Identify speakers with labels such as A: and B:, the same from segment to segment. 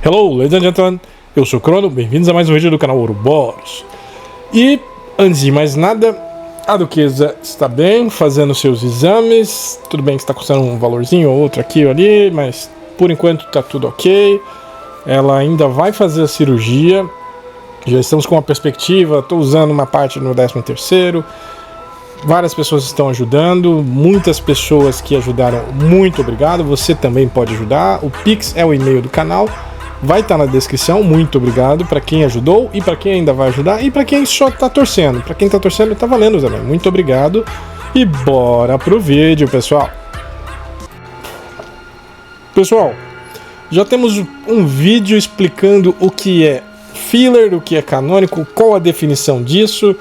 A: Hello, ladies and gentlemen, eu sou o Crono, bem-vindos a mais um vídeo do canal Ouroboros. E, antes de mais nada, a Duquesa está bem, fazendo seus exames. Tudo bem que está custando um valorzinho ou outro aqui ou ali, mas por enquanto está tudo ok. Ela ainda vai fazer a cirurgia, já estamos com uma perspectiva, estou usando uma parte no 13º. Várias pessoas estão ajudando, muitas pessoas que ajudaram, muito obrigado. Você também pode ajudar, o Pix é o e-mail do canal, vai estar na descrição. Muito obrigado para quem ajudou e para quem ainda vai ajudar e para quem só está torcendo. Para quem está torcendo, está valendo também. Muito obrigado e bora pro vídeo, pessoal. Pessoal, já temos um vídeo explicando o que é filler, o que é canônico, qual a definição disso,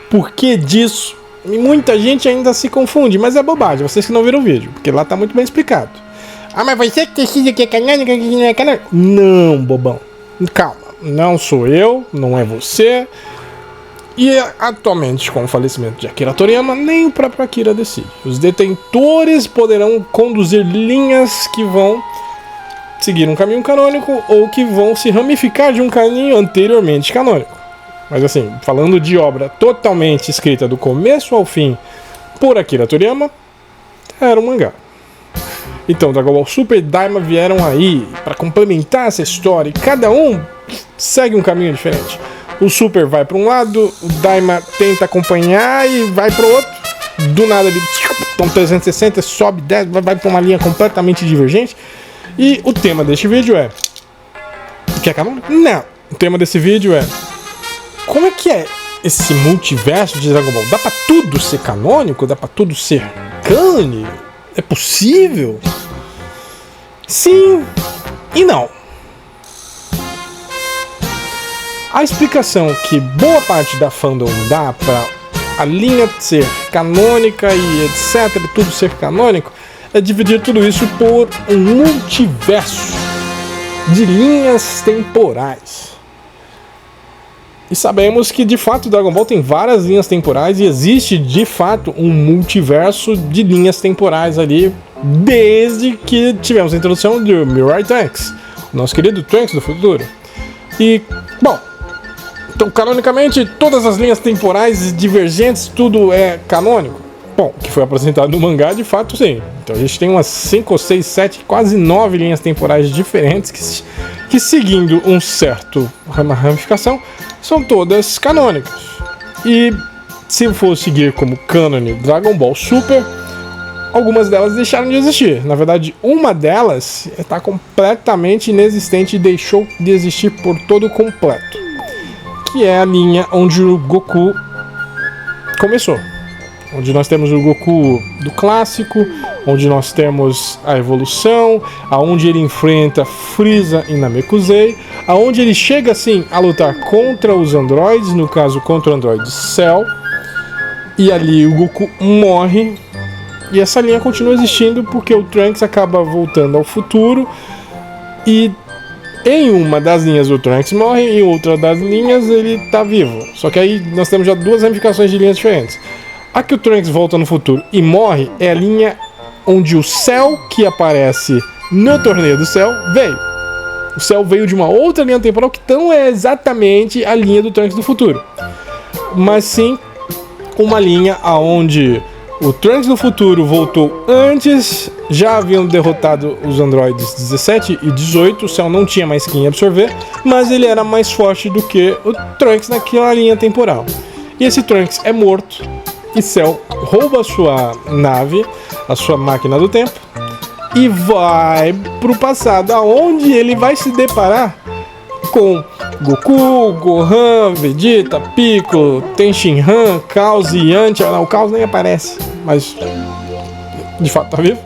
A: por que disso. E muita gente ainda se confunde, mas é bobagem, vocês que não viram o vídeo, porque lá tá muito bem explicado. Ah, mas você que decide que é canônico, que não é canônico? Não, bobão. Calma, não sou eu, não é você. E atualmente, com o falecimento de Akira Toriyama, nem o próprio Akira decide. Os detentores poderão conduzir linhas que vão seguir um caminho canônico ou que vão se ramificar de um caminho anteriormente canônico. Mas assim, falando de obra totalmente escrita do começo ao fim por Akira Toriyama, era um mangá. Então, Dragon Ball Super e Daima vieram aí para complementar essa história e cada um segue um caminho diferente. O Super vai para um lado, o Daima tenta acompanhar e vai para o outro. Do nada ele toma 360, sobe, desce, vai para uma linha completamente divergente. E o tema deste vídeo é... Quer canônico? Não. O tema desse vídeo é... Como é que é esse multiverso de Dragon Ball? Dá pra tudo ser canônico? Dá pra tudo ser cane? É possível? Sim e não. A explicação que boa parte da fandom dá pra a linha ser canônica e etc, tudo ser canônico, é dividir tudo isso por um multiverso de linhas temporais. E sabemos que, de fato, Dragon Ball tem várias linhas temporais e existe, de fato, um multiverso de linhas temporais ali, desde que tivemos a introdução do Mirai Trunks, nosso querido Trunks do futuro. E, bom, então, canonicamente, todas as linhas temporais divergentes, tudo é canônico? Bom, o que foi apresentado no mangá, de fato, sim. Então, a gente tem umas 5 ou 6, 7, quase 9 linhas temporais diferentes que seguindo uma ramificação, são todas canônicas. E se for seguir como cânone Dragon Ball Super, algumas delas deixaram de existir. Na verdade, uma delas está completamente inexistente e deixou de existir por todo completo, que é a linha onde o Goku começou. Onde nós temos o Goku do clássico, onde nós temos a evolução, aonde ele enfrenta Frieza e Namekusei, aonde ele chega assim a lutar contra os androides, no caso contra o androide Cell, e ali o Goku morre, e essa linha continua existindo porque o Trunks acaba voltando ao futuro, e em uma das linhas o Trunks morre, em outra das linhas ele tá vivo. Só que aí nós temos já duas ramificações de linhas diferentes. A que o Trunks volta no futuro e morre é a linha onde o Cell, que aparece no torneio do Cell, veio. O Cell veio de uma outra linha temporal que não é exatamente a linha do Trunks do futuro, mas sim uma linha onde o Trunks do futuro voltou antes, já haviam derrotado os androides 17 e 18, o Cell não tinha mais quem absorver, mas ele era mais forte do que o Trunks naquela linha temporal. E esse Trunks é morto, e Cell rouba a sua nave, a sua máquina do tempo, e vai pro passado, aonde ele vai se deparar com Goku, Gohan, Vegeta, Piccolo, Tenshinhan, Chaos e Yantia. Não, o Chaos nem aparece, mas de fato tá vivo.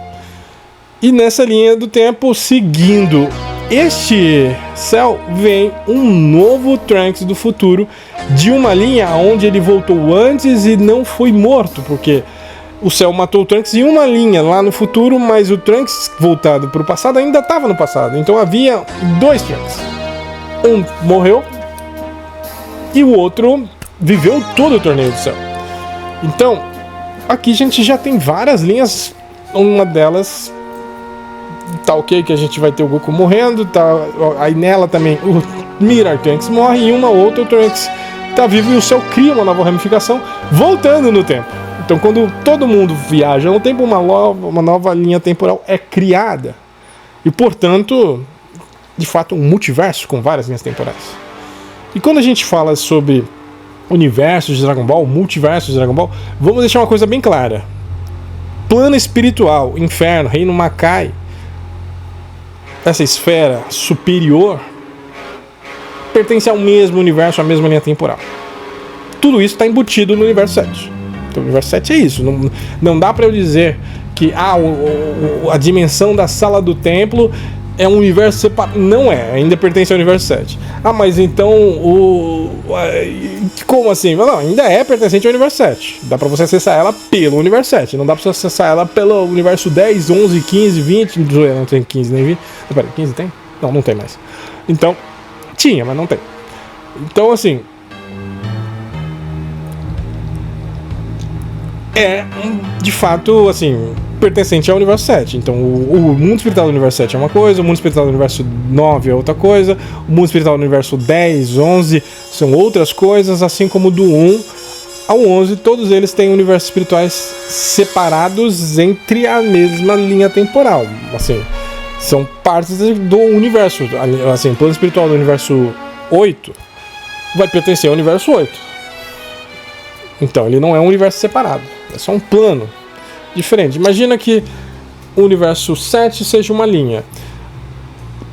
A: E nessa linha do tempo, seguindo este Cell, vem um novo Trunks do futuro, de uma linha onde ele voltou antes e não foi morto, porque o Cell matou o Trunks em uma linha lá no futuro, mas o Trunks voltado para o passado ainda estava no passado. Então havia dois Trunks. Um morreu e o outro viveu todo o torneio do Cell. Então, aqui a gente já tem várias linhas, uma delas tá ok que a gente vai ter o Goku morrendo, tá, aí nela também o Mirar Trunks morre e uma outra o Trunks tá vivo e o céu cria uma nova ramificação voltando no tempo. Então quando todo mundo viaja no tempo, uma nova linha temporal é criada. E portanto, de fato, um multiverso com várias linhas temporais. E quando a gente fala sobre universo de Dragon Ball, multiverso de Dragon Ball, vamos deixar uma coisa bem clara. Plano espiritual, inferno, reino Makai, essa esfera superior, pertence ao mesmo universo, à mesma linha temporal. Tudo isso está embutido no universo 7. Então, o universo 7 é isso. Não dá para eu dizer que a dimensão da sala do templo é um universo separado. Não é, ainda pertence ao universo 7. Ah, mas então como assim? Não, ainda é pertencente ao universo 7. Dá pra você acessar ela pelo universo 7. Não dá pra você acessar ela pelo universo 10, 11, 15, 20. Não tem 15 nem 20. Pera, 15 tem? Não, não tem mais. Então, tinha, mas não tem. Então, assim, é, de fato, assim, pertencente ao universo 7. Então, o mundo espiritual do universo 7 é uma coisa, o mundo espiritual do universo 9 é outra coisa, o mundo espiritual do universo 10, 11 são outras coisas, assim como do 1 ao 11, todos eles têm universos espirituais separados entre a mesma linha temporal. Assim, são partes do universo. Assim, o plano espiritual do universo 8 vai pertencer ao universo 8. Então, ele não é um universo separado, é só um plano diferente. Imagina que o universo 7 seja uma linha.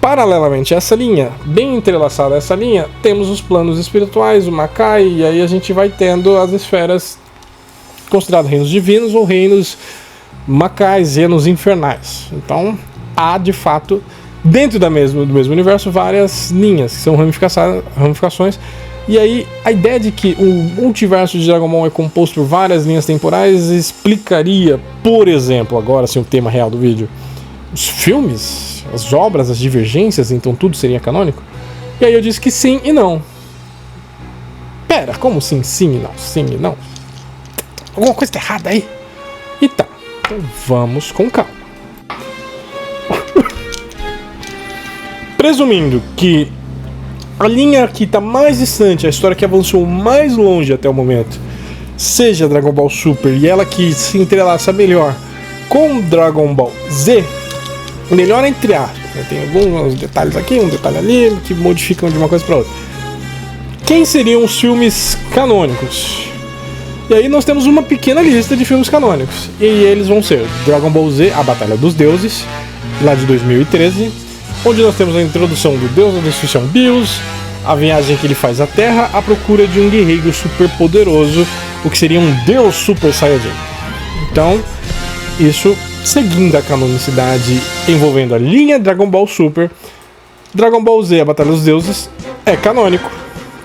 A: Paralelamente a essa linha, bem entrelaçada a essa linha, temos os planos espirituais, o Makai, e aí a gente vai tendo as esferas consideradas reinos divinos ou reinos Makais, reinos infernais. Então, há de fato, dentro do mesmo universo, várias linhas, que são ramificações. E aí, a ideia de que o multiverso de Dragon Ball é composto por várias linhas temporais explicaria, por exemplo, agora sim o tema real do vídeo, os filmes, as obras, as divergências, então tudo seria canônico? E aí eu disse que sim e não. Pera, como sim, sim e não? Sim e não? Alguma coisa tá errada aí? E tá, então vamos com calma. Presumindo que a linha que está mais distante, a história que avançou mais longe até o momento, seja Dragon Ball Super e ela que se entrelaça melhor com Dragon Ball Z, melhor entre aspas, né? Tem alguns detalhes aqui, um detalhe ali, que modificam de uma coisa para outra. Quem seriam os filmes canônicos? E aí nós temos uma pequena lista de filmes canônicos, e eles vão ser Dragon Ball Z, A Batalha dos Deuses, lá de 2013, onde nós temos a introdução do Deus da Destruição Bills, a viagem que ele faz à Terra à procura de um guerreiro super poderoso, o que seria um Deus Super Saiyajin. Então, isso seguindo a canonicidade envolvendo a linha Dragon Ball Super, Dragon Ball Z, A Batalha dos Deuses, é canônico.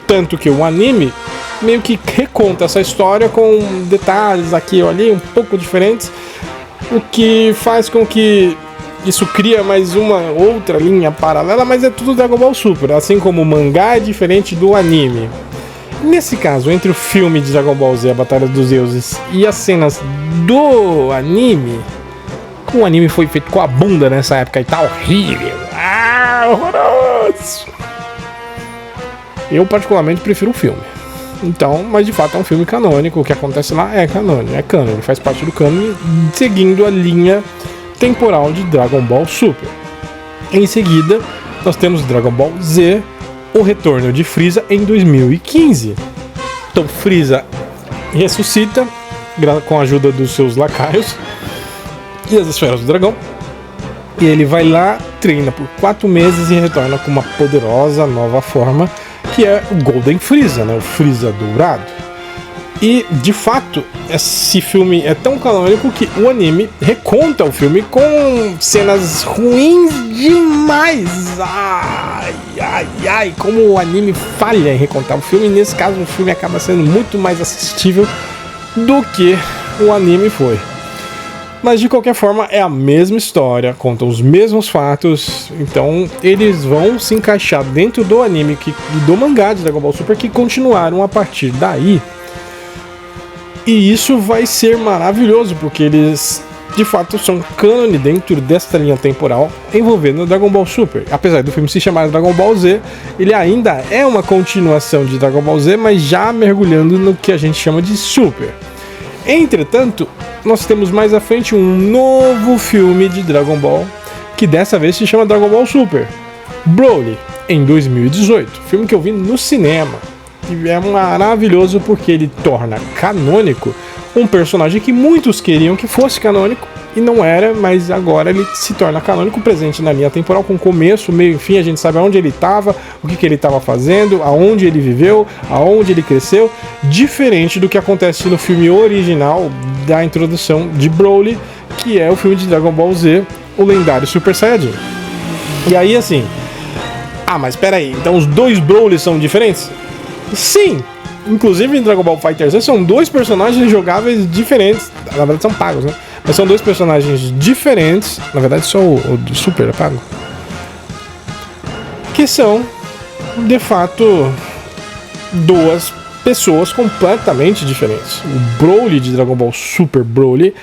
A: Tanto que o anime meio que reconta essa história com detalhes aqui ou ali, um pouco diferentes, o que faz com que isso cria mais uma outra linha paralela, mas é tudo Dragon Ball Super, assim como o mangá é diferente do anime. Nesse caso, entre o filme de Dragon Ball Z, A Batalha dos Deuses, e as cenas do anime, como o anime foi feito com a bunda nessa época e tá horrível, horroroso. Eu particularmente prefiro o filme. Então, mas de fato é um filme canônico, o que acontece lá é canônico, ele faz parte do cânone, seguindo a linha temporal de Dragon Ball Super. Em seguida, nós temos Dragon Ball Z, o retorno de Frieza em 2015. Então Frieza ressuscita com a ajuda dos seus lacaios e as esferas do dragão. E ele vai lá, treina por 4 meses e retorna com uma poderosa nova forma, que é o Golden Frieza, né? O Frieza dourado. E, de fato, esse filme é tão canônico que o anime reconta o filme com cenas ruins demais. Ai, como o anime falha em recontar o filme. Nesse caso, o filme acaba sendo muito mais assistível do que o anime foi. Mas, de qualquer forma, é a mesma história, contam os mesmos fatos. Então, eles vão se encaixar dentro do anime e do mangá de Dragon Ball Super, que continuaram a partir daí. E isso vai ser maravilhoso, porque eles de fato são cânone dentro desta linha temporal envolvendo Dragon Ball Super. Apesar do filme se chamar Dragon Ball Z, ele ainda é uma continuação de Dragon Ball Z, mas já mergulhando no que a gente chama de Super. Entretanto, nós temos mais à frente um novo filme de Dragon Ball, que dessa vez se chama Dragon Ball Super, Broly, em 2018. Filme que eu vi no cinema. E é maravilhoso porque ele torna canônico um personagem que muitos queriam que fosse canônico e não era, mas agora ele se torna canônico, presente na linha temporal, com começo, meio e fim. A gente sabe aonde ele estava, o que ele estava fazendo, aonde ele viveu, aonde ele cresceu, diferente do que acontece no filme original da introdução de Broly, que é o filme de Dragon Ball Z, o lendário Super Saiyajin. E aí assim, mas peraí, então os dois Broly são diferentes? Sim! Inclusive em Dragon Ball FighterZ são dois personagens jogáveis diferentes. Na verdade são pagos, né? Mas são dois personagens diferentes. Na verdade só o do Super é pago. Que são, de fato, duas pessoas completamente diferentes. O Broly de Dragon Ball Super Broly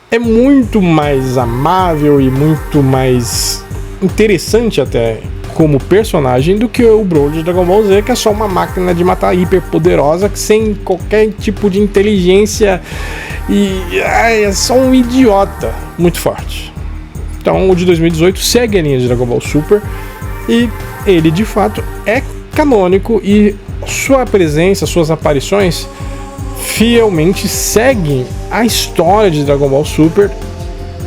A: é muito mais amável e muito mais interessante até como personagem do que o Broly de Dragon Ball Z, que é só uma máquina de matar hiper poderosa, sem qualquer tipo de inteligência e é só um idiota muito forte. Então o de 2018 segue a linha de Dragon Ball Super e ele de fato é canônico e sua presença, suas aparições fielmente seguem a história de Dragon Ball Super,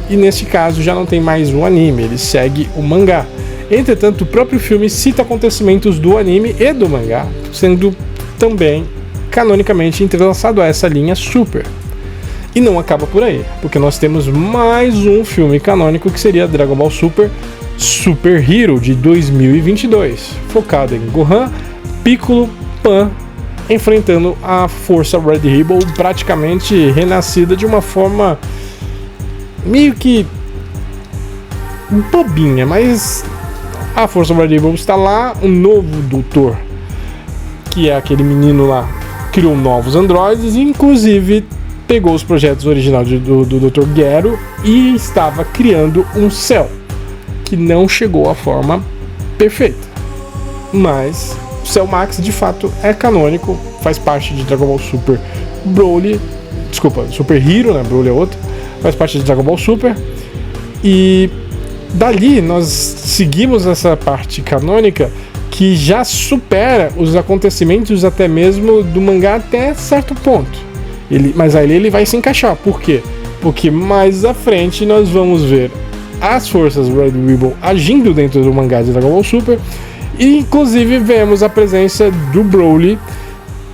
A: e nesse caso já não tem mais o anime, ele segue o mangá. Entretanto, o próprio filme cita acontecimentos do anime e do mangá, sendo também canonicamente entrelaçado a essa linha Super. E não acaba por aí, porque nós temos mais um filme canônico que seria Dragon Ball Super Super Hero de 2022, focado em Gohan, Piccolo, Pan, enfrentando a Força Red Ribbon, praticamente renascida de uma forma meio que bobinha, mas a Força Red Ribbon está lá, um novo doutor, que é aquele menino lá, criou novos androides e inclusive pegou os projetos originais do Dr. Gero e estava criando um Cell, que não chegou à forma perfeita. Mas o Cell Max de fato é canônico, faz parte de Dragon Ball Super Broly, desculpa, Super Hero, né? Broly é outro, faz parte de Dragon Ball Super. E dali nós seguimos essa parte canônica que já supera os acontecimentos até mesmo do mangá até certo ponto. Mas aí ele vai se encaixar. Por quê? Porque mais à frente nós vamos ver as forças Red Ribbon agindo dentro do mangá de Dragon Ball Super, e inclusive vemos a presença do Broly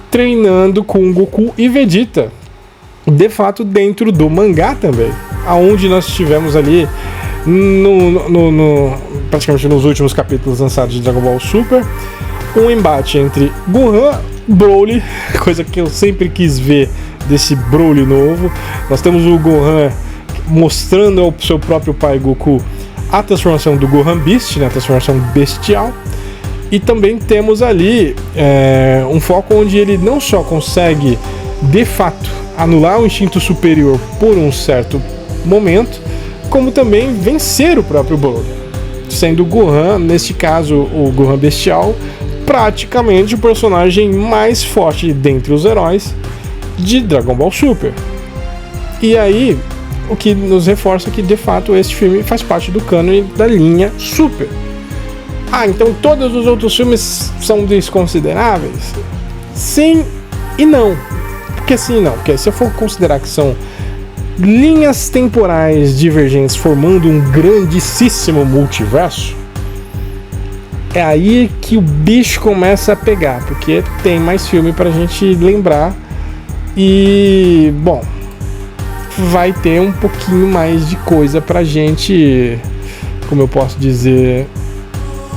A: treinando com Goku e Vegeta, de fato dentro do mangá também, aonde nós tivemos ali praticamente nos últimos capítulos lançados de Dragon Ball Super, um embate entre Gohan e Broly, coisa que eu sempre quis ver desse Broly novo. Nós temos o Gohan mostrando ao seu próprio pai Goku a transformação do Gohan Beast, né, a transformação bestial, e também temos ali um foco onde ele não só consegue de fato anular o instinto superior por um certo momento, como também vencer o próprio Broly, sendo o Gohan, neste caso o Gohan Bestial, praticamente o personagem mais forte dentre os heróis de Dragon Ball Super. E aí, o que nos reforça que de fato este filme faz parte do cânone da linha Super. Então todos os outros filmes são desconsideráveis? Sim e não. Porque sim e não, porque se eu for considerar que são linhas temporais divergentes formando um grandíssimo multiverso, é aí que o bicho começa a pegar, porque tem mais filme pra gente lembrar e, bom, vai ter um pouquinho mais de coisa pra gente, como eu posso dizer,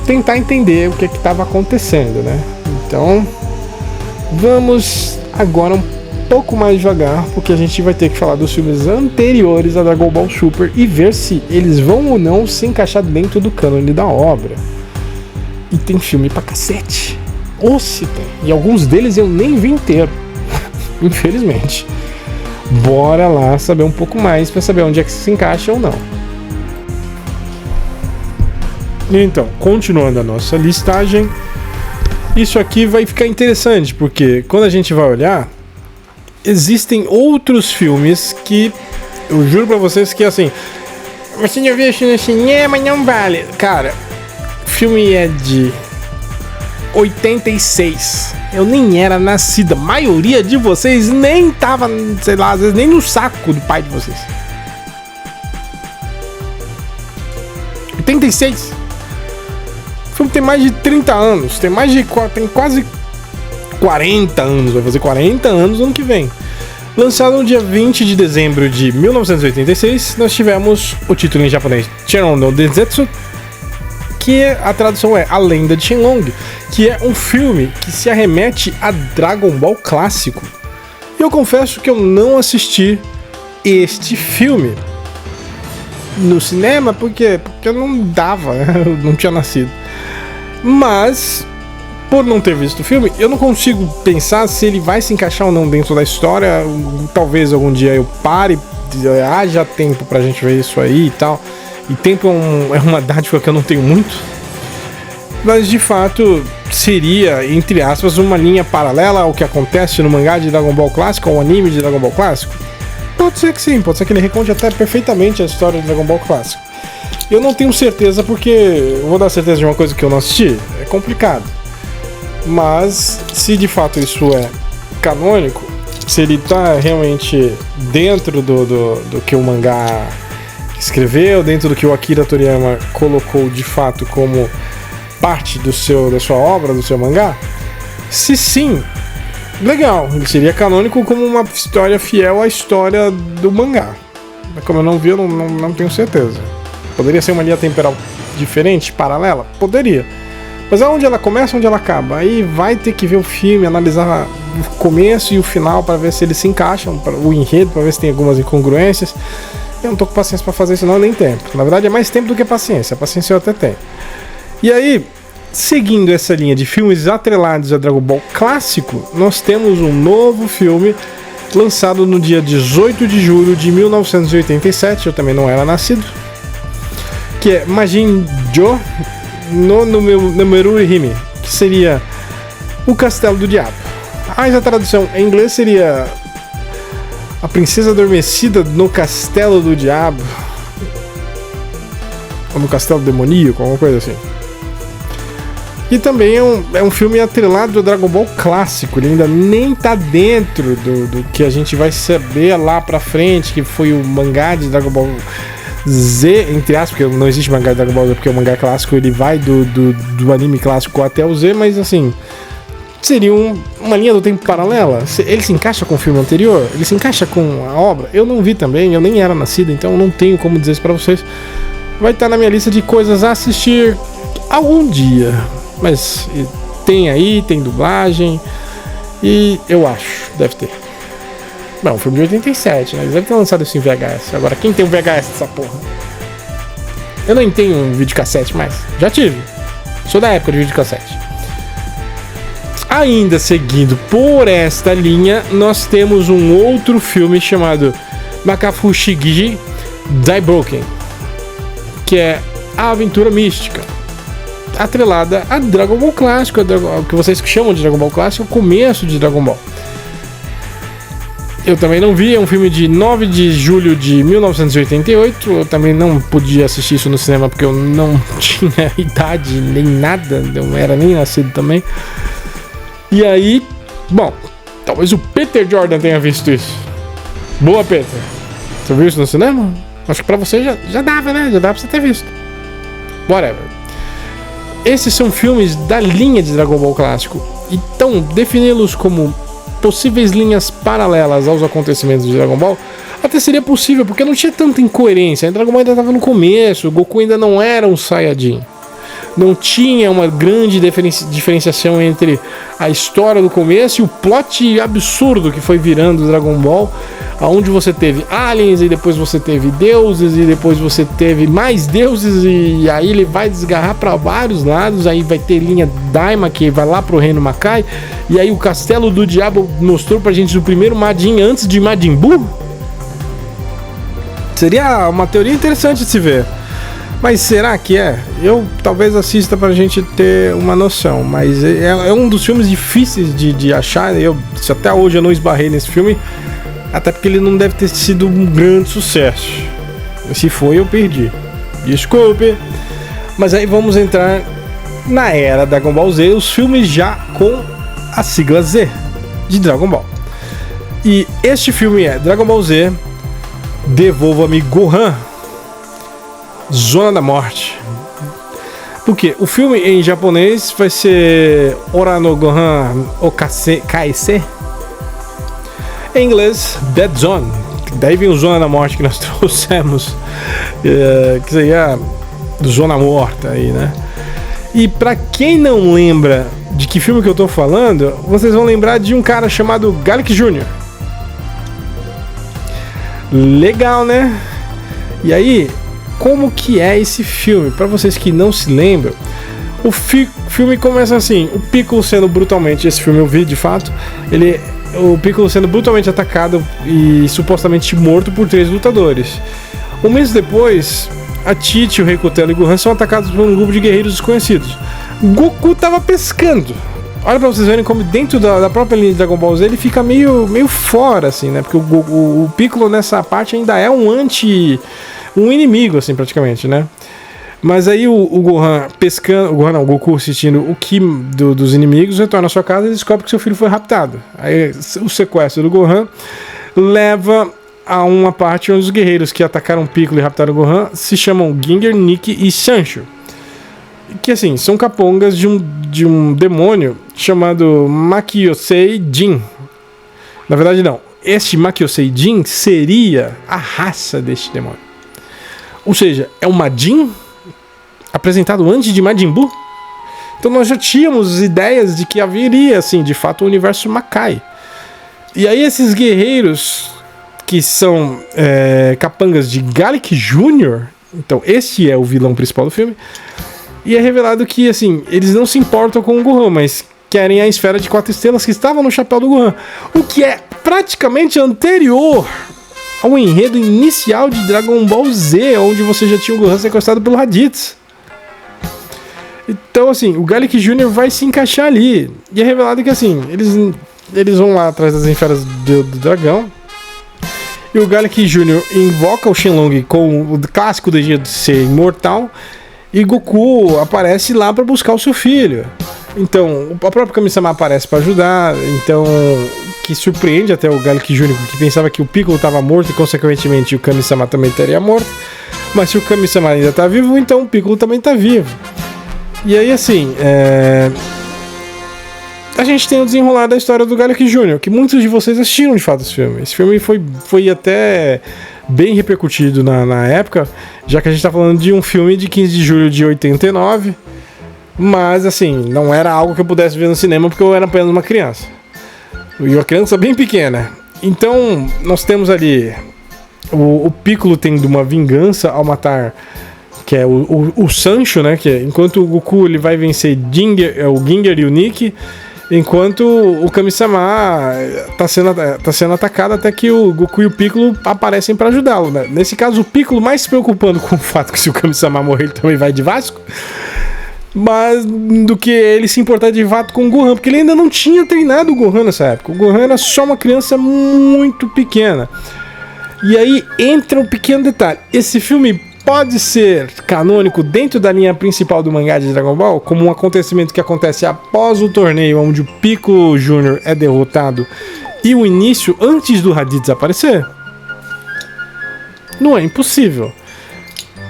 A: tentar entender o que estava acontecendo, né? Então, vamos agora um pouco mais devagar, porque a gente vai ter que falar dos filmes anteriores a Dragon Ball Super e ver se eles vão ou não se encaixar dentro do cânone da obra. E tem filme pra cacete. Ou se tem. E alguns deles eu nem vi inteiro. Infelizmente. Bora lá saber um pouco mais para saber onde é que se encaixa ou não. Então, continuando a nossa listagem, isso aqui vai ficar interessante, porque quando a gente vai olhar, existem outros filmes que eu juro pra vocês que assim, você já viu isso no cinema, não vale. Cara, o filme é de 86. Eu nem era nascida. A maioria de vocês nem tava, sei lá, às vezes nem no saco do pai de vocês. 86. O filme tem mais de 30 anos. Tem quase 40 anos. Vai fazer 40 anos no ano que vem. Lançado no dia 20 de dezembro de 1986, nós tivemos o título em japonês Cheron no Densetsu, que a tradução é A Lenda de Shenlong, que é um filme que se arremete a Dragon Ball clássico. E eu confesso que eu não assisti este filme no cinema porque eu não dava, eu não tinha nascido. Mas, por não ter visto o filme, eu não consigo pensar se ele vai se encaixar ou não dentro da história. Talvez algum dia eu pare, haja tempo pra gente ver isso aí e tal. E tempo é uma dádiva que eu não tenho muito. Mas de fato seria, entre aspas, uma linha paralela ao que acontece no mangá de Dragon Ball Clássico, ou anime de Dragon Ball Clássico. Pode ser que sim, pode ser que ele reconte até perfeitamente a história de Dragon Ball Clássico. Eu não tenho certeza, porque eu vou dar certeza de uma coisa que eu não assisti, é complicado. Mas se de fato isso é canônico, se ele tá realmente dentro do que o mangá escreveu, dentro do que o Akira Toriyama colocou de fato como parte da sua obra, do seu mangá, se sim, legal, ele seria canônico como uma história fiel à história do mangá. Mas como eu não vi, eu não tenho certeza. Poderia ser uma linha temporal diferente, paralela? Poderia. Mas é onde ela começa, onde ela acaba. Aí vai ter que ver o filme, analisar o começo e o final para ver se eles se encaixam, o enredo, para ver se tem algumas incongruências. Eu não tô com paciência para fazer isso não, nem tempo. Na verdade é mais tempo do que paciência. A paciência eu até tenho. E aí, seguindo essa linha de filmes atrelados a Dragon Ball clássico, nós temos um novo filme lançado no dia 18 de julho de 1987. Eu também não era nascido. Que é Majin Jo no Numeru Hime, que seria O Castelo do Diabo. Mas a tradução em inglês seria A Princesa Adormecida no Castelo do Diabo, ou no Castelo Demoníaco, alguma coisa assim. E também é um filme atrelado ao Dragon Ball clássico. Ele ainda nem tá dentro do que a gente vai saber lá pra frente, que foi o mangá de Dragon Ball Z, entre aspas, porque não existe mangá de Dragon Ball Z, porque o mangá clássico ele vai do anime clássico até o Z, mas assim, seria uma linha do tempo paralela. Ele se encaixa com o filme anterior? Ele se encaixa com a obra? Eu não vi também, eu nem era nascido, então eu não tenho como dizer isso pra vocês. Vai estar na minha lista de coisas a assistir algum dia, mas tem dublagem, e eu acho, deve ter. Não, um filme de 87, né? Eles devem ter lançado isso em VHS. Agora, quem tem um VHS dessa porra? Eu nem tenho um videocassete mais. Já tive. Sou da época de videocassete. Ainda seguindo por esta linha, nós temos um outro filme chamado Makafu Shigiji Daibroken, que é a aventura mística, atrelada a Dragon Ball clássico, o que vocês chamam de Dragon Ball clássico, o começo de Dragon Ball. Eu também não vi, é um filme de 9 de julho de 1988. Eu também não podia assistir isso no cinema porque eu não tinha idade nem nada, não era nem nascido também. E aí, bom, talvez o Peter Jordan tenha visto isso. Boa, Peter. Você viu isso no cinema? Acho que pra você já dava, né? Já dava pra você ter visto. Whatever. Esses são filmes da linha de Dragon Ball clássico. Então, defini-los como possíveis linhas paralelas aos acontecimentos de Dragon Ball até seria possível, porque não tinha tanta incoerência. Dragon Ball ainda estava no começo, o Goku ainda não era um Saiyajin. Não tinha uma grande diferenciação entre a história do começo e o plot absurdo que foi virando Dragon Ball, onde você teve aliens e depois você teve deuses e depois você teve mais deuses, e aí ele vai desgarrar para vários lados. Aí vai ter linha Daima que vai lá pro Reino Makai, E aí o Castelo do Diabo mostrou pra gente o primeiro Majin antes de Majin Buu? Seria uma teoria interessante de se ver. Mas será que é? Eu talvez assista pra gente ter uma noção. Mas é um dos filmes difíceis de achar. Até hoje eu não esbarrei nesse filme. Até porque ele não deve ter sido um grande sucesso. Se foi, eu perdi. Desculpe. Mas aí vamos entrar na era Dragon Ball Z. Os filmes já com a sigla Z de Dragon Ball. E este filme é Dragon Ball Z, Devolva-me Gohan, Zona da Morte. Porque o filme em japonês vai ser Ora no Gohan Kaise. Em inglês, Dead Zone. Daí vem o Zona da Morte que nós trouxemos, que seria Zona Morta aí, né? E pra quem não lembra de que filme que eu tô falando, vocês vão lembrar de um cara chamado Garlic Jr. Legal, né? E aí, como que é esse filme? Pra vocês que não se lembram, o filme começa assim, o Piccolo sendo brutalmente, esse filme eu vi de fato, o Piccolo sendo brutalmente atacado e supostamente morto por 3 lutadores. Um mês depois, a Tite, o Rei Cutelo e o Gohan são atacados por um grupo de guerreiros desconhecidos. Goku tava pescando. Olha pra vocês verem como dentro da própria linha de Dragon Ball Z ele fica meio fora, assim, né? Porque o Piccolo nessa parte ainda é um inimigo, assim, praticamente, né? Mas aí o Gohan pescando... o Goku assistindo o Ki dos inimigos, retorna à sua casa e descobre que seu filho foi raptado. Aí o sequestro do Gohan leva a uma parte onde os guerreiros que atacaram Piccolo e raptaram o Gohan se chamam Ginger, Nikki e Sancho. Que assim, são capongas de um demônio chamado Makyosei Jin. Na verdade não, este Makyosei Jin seria a raça deste demônio. Ou seja, é um Majin apresentado antes de Majin Buu. Então nós já tínhamos ideias de que haveria, assim, de fato, o universo Makai. E aí esses guerreiros que são capangas de Garlic Jr., então esse é o vilão principal do filme, e é revelado que, assim, eles não se importam com o Gohan, mas querem a esfera de 4 estrelas que estava no chapéu do Gohan, o que é praticamente anterior ao enredo inicial de Dragon Ball Z, onde você já tinha o Gohan sequestrado pelo Raditz. Então, assim, o Garlic Jr. vai se encaixar ali. E é revelado que, assim, eles vão lá atrás das esferas do dragão. E o Garlic Jr. invoca o Shenlong com o clássico desejo de ser imortal. E Goku aparece lá para buscar o seu filho. Então, o próprio Kami-sama aparece para ajudar. Então, que surpreende até o Garlic Jr., que pensava que o Piccolo estava morto e, consequentemente, o Kami-sama também estaria morto. Mas se o Kami-sama ainda está vivo, então o Piccolo também está vivo. E aí, assim, a gente tem o desenrolar da história do Garlic Jr., que muitos de vocês assistiram de fato esse filme. Esse filme foi até bem repercutido na época, já que a gente tá falando de um filme de 15 de julho de 89, mas assim, não era algo que eu pudesse ver no cinema porque eu era apenas uma criança. E uma criança bem pequena. Então, nós temos ali o Piccolo tendo uma vingança ao matar, que é o Sancho, né? Que enquanto o Goku ele vai vencer o Ginger e o Nikki, enquanto o Kami-sama tá sendo atacado até que o Goku e o Piccolo aparecem para ajudá-lo, né? Nesse caso, o Piccolo mais se preocupando com o fato que se o Kami-sama morrer, ele também vai de Vasco, mas do que ele se importar de fato com o Gohan, porque ele ainda não tinha treinado o Gohan nessa época. O Gohan era só uma criança muito pequena. E aí entra um pequeno detalhe. Esse filme pode ser canônico dentro da linha principal do mangá de Dragon Ball, como um acontecimento que acontece após o torneio, onde o Piccolo Jr. é derrotado e o início antes do Raditz desaparecer? Não é impossível.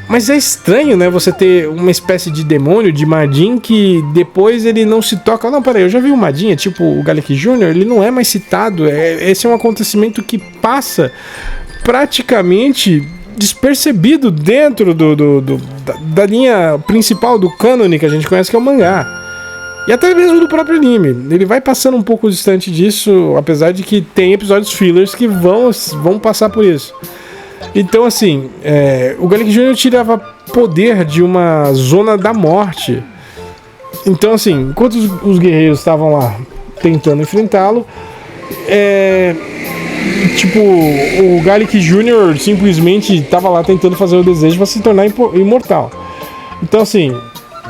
A: Mas é estranho, né, você ter uma espécie de demônio, de Majin, que depois ele não se toca. Não, peraí, eu já vi o Majin, é tipo o Garlic Jr., ele não é mais citado. Esse é um acontecimento que passa praticamente despercebido dentro da linha principal do cânone que a gente conhece, que é o mangá. E até mesmo do próprio anime. Ele vai passando um pouco distante disso, apesar de que tem episódios fillers que vão passar por isso. Então, assim, o Garlic Jr. tirava poder de uma zona da morte. Então, assim, enquanto os guerreiros estavam lá tentando enfrentá-lo. Tipo, o Garlic Jr. simplesmente estava lá tentando fazer o desejo para se tornar imortal. Então, assim,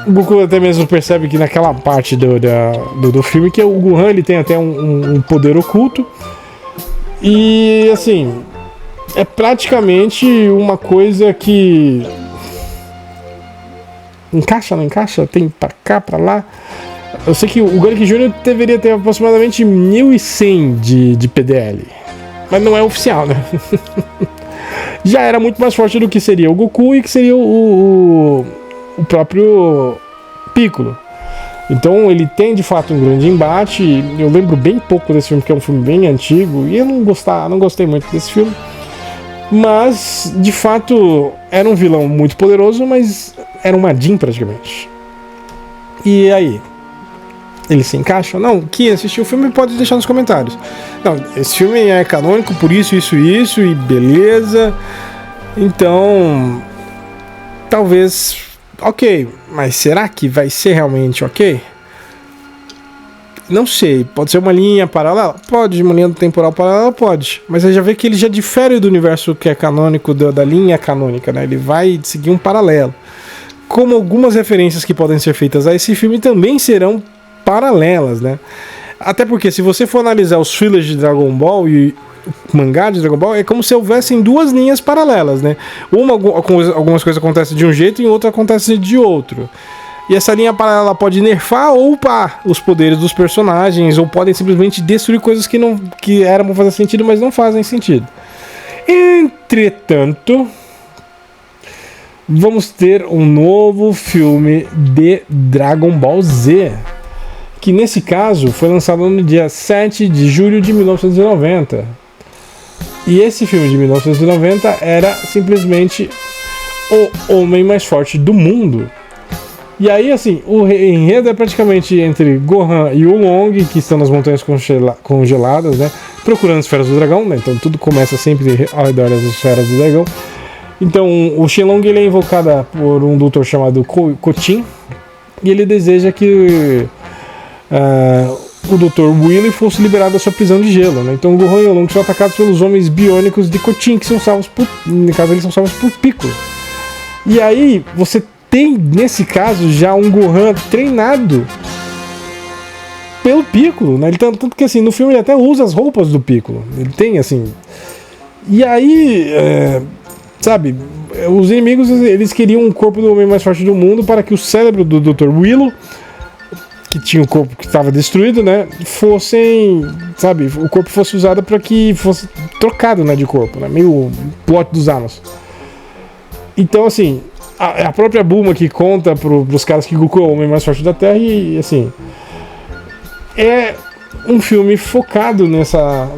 A: o Goku até mesmo percebe que naquela parte do filme que o Gohan ele tem até um poder oculto. E, assim, é praticamente uma coisa que encaixa, não encaixa? Tem pra cá, pra lá. Eu sei que o Garlic Jr. deveria ter aproximadamente 1100 de PDL. Mas não é oficial, né? Já era muito mais forte do que seria o Goku e que seria o próprio Piccolo. Então ele tem de fato um grande embate. Eu lembro bem pouco desse filme, porque é um filme bem antigo. E eu não gostei muito desse filme. Mas, de fato, era um vilão muito poderoso, mas era um Majin praticamente. E aí? Ele se encaixa? Não, quem assistiu o filme pode deixar nos comentários. Não, esse filme é canônico por isso, e beleza. Então, talvez, ok. Mas será que vai ser realmente ok? Não sei, pode ser uma linha paralela? Pode, uma linha temporal paralela? Pode. Mas você já vê que ele já difere do universo que é canônico, da linha canônica, né? Ele vai seguir um paralelo. Como algumas referências que podem ser feitas a esse filme também serão paralelas, né? Até porque se você for analisar os fillers de Dragon Ball e o mangá de Dragon Ball, é como se houvessem duas linhas paralelas, né? Algumas coisas acontecem de um jeito e em outra acontecem de outro. E essa linha paralela pode nerfar ou upar os poderes dos personagens, ou podem simplesmente destruir coisas que eram pra fazer sentido, mas não fazem sentido. Entretanto, vamos ter um novo filme de Dragon Ball Z, que nesse caso foi lançado no dia 7 de julho de 1990. E esse filme de 1990 era simplesmente o homem mais forte do mundo. E aí, assim, o enredo é praticamente entre Gohan e o Long, que estão nas montanhas congeladas, né? Procurando as esferas do dragão, né? Então tudo começa sempre ao redor das esferas do dragão. Então o Shenlong ele é invocado por um doutor chamado Kotin. E ele deseja que o Dr. Willy fosse liberado da sua prisão de gelo, né? Então o Gohan e o Long são atacados pelos homens biônicos de Kotin, que são salvos por, no caso eles são salvos por Piccolo. E aí você tem nesse caso já um Gohan treinado pelo Piccolo, né? Ele tanto que assim no filme ele até usa as roupas do Piccolo. Ele tem assim. E aí, sabe, os inimigos eles queriam o corpo do homem mais forte do mundo para que o cérebro do Dr. Willow, que tinha o corpo que estava destruído, né, sabe, o corpo fosse usado para que fosse trocado, né, de corpo, né, meio plot dos Anos. Então, assim, a própria Bulma que conta pros caras que Goku é o homem mais forte da Terra e, assim, é um filme focado nessa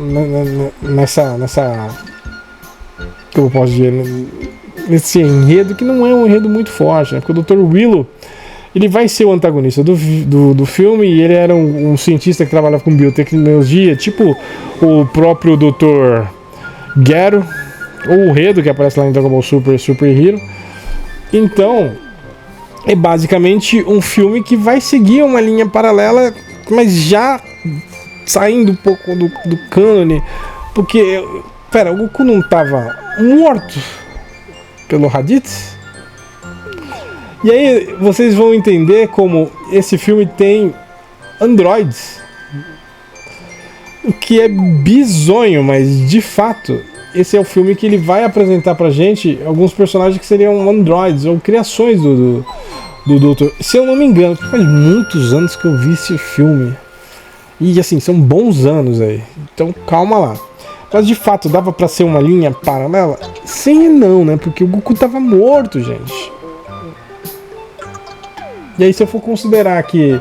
A: como eu posso dizer, nesse enredo que não é um enredo muito forte, né, porque o Dr. Willow ele vai ser o antagonista do filme e ele era um cientista que trabalhava com biotecnologia, tipo o próprio Dr. Gero, ou o Redo, que aparece lá em Dragon Ball Super Hero. Então, é basicamente um filme que vai seguir uma linha paralela, mas já saindo um pouco do cânone, porque, pera, o Goku não estava morto pelo Raditz? E aí vocês vão entender como esse filme tem androids, o que é bizonho, mas de fato esse é o filme que ele vai apresentar pra gente alguns personagens que seriam androids ou criações do Doutor. Se eu não me engano, faz muitos anos que eu vi esse filme. E assim, são bons anos aí. Então calma lá. Mas de fato, dava pra ser uma linha paralela? Sim e não, né? Porque o Goku tava morto, gente. E aí se eu for considerar que...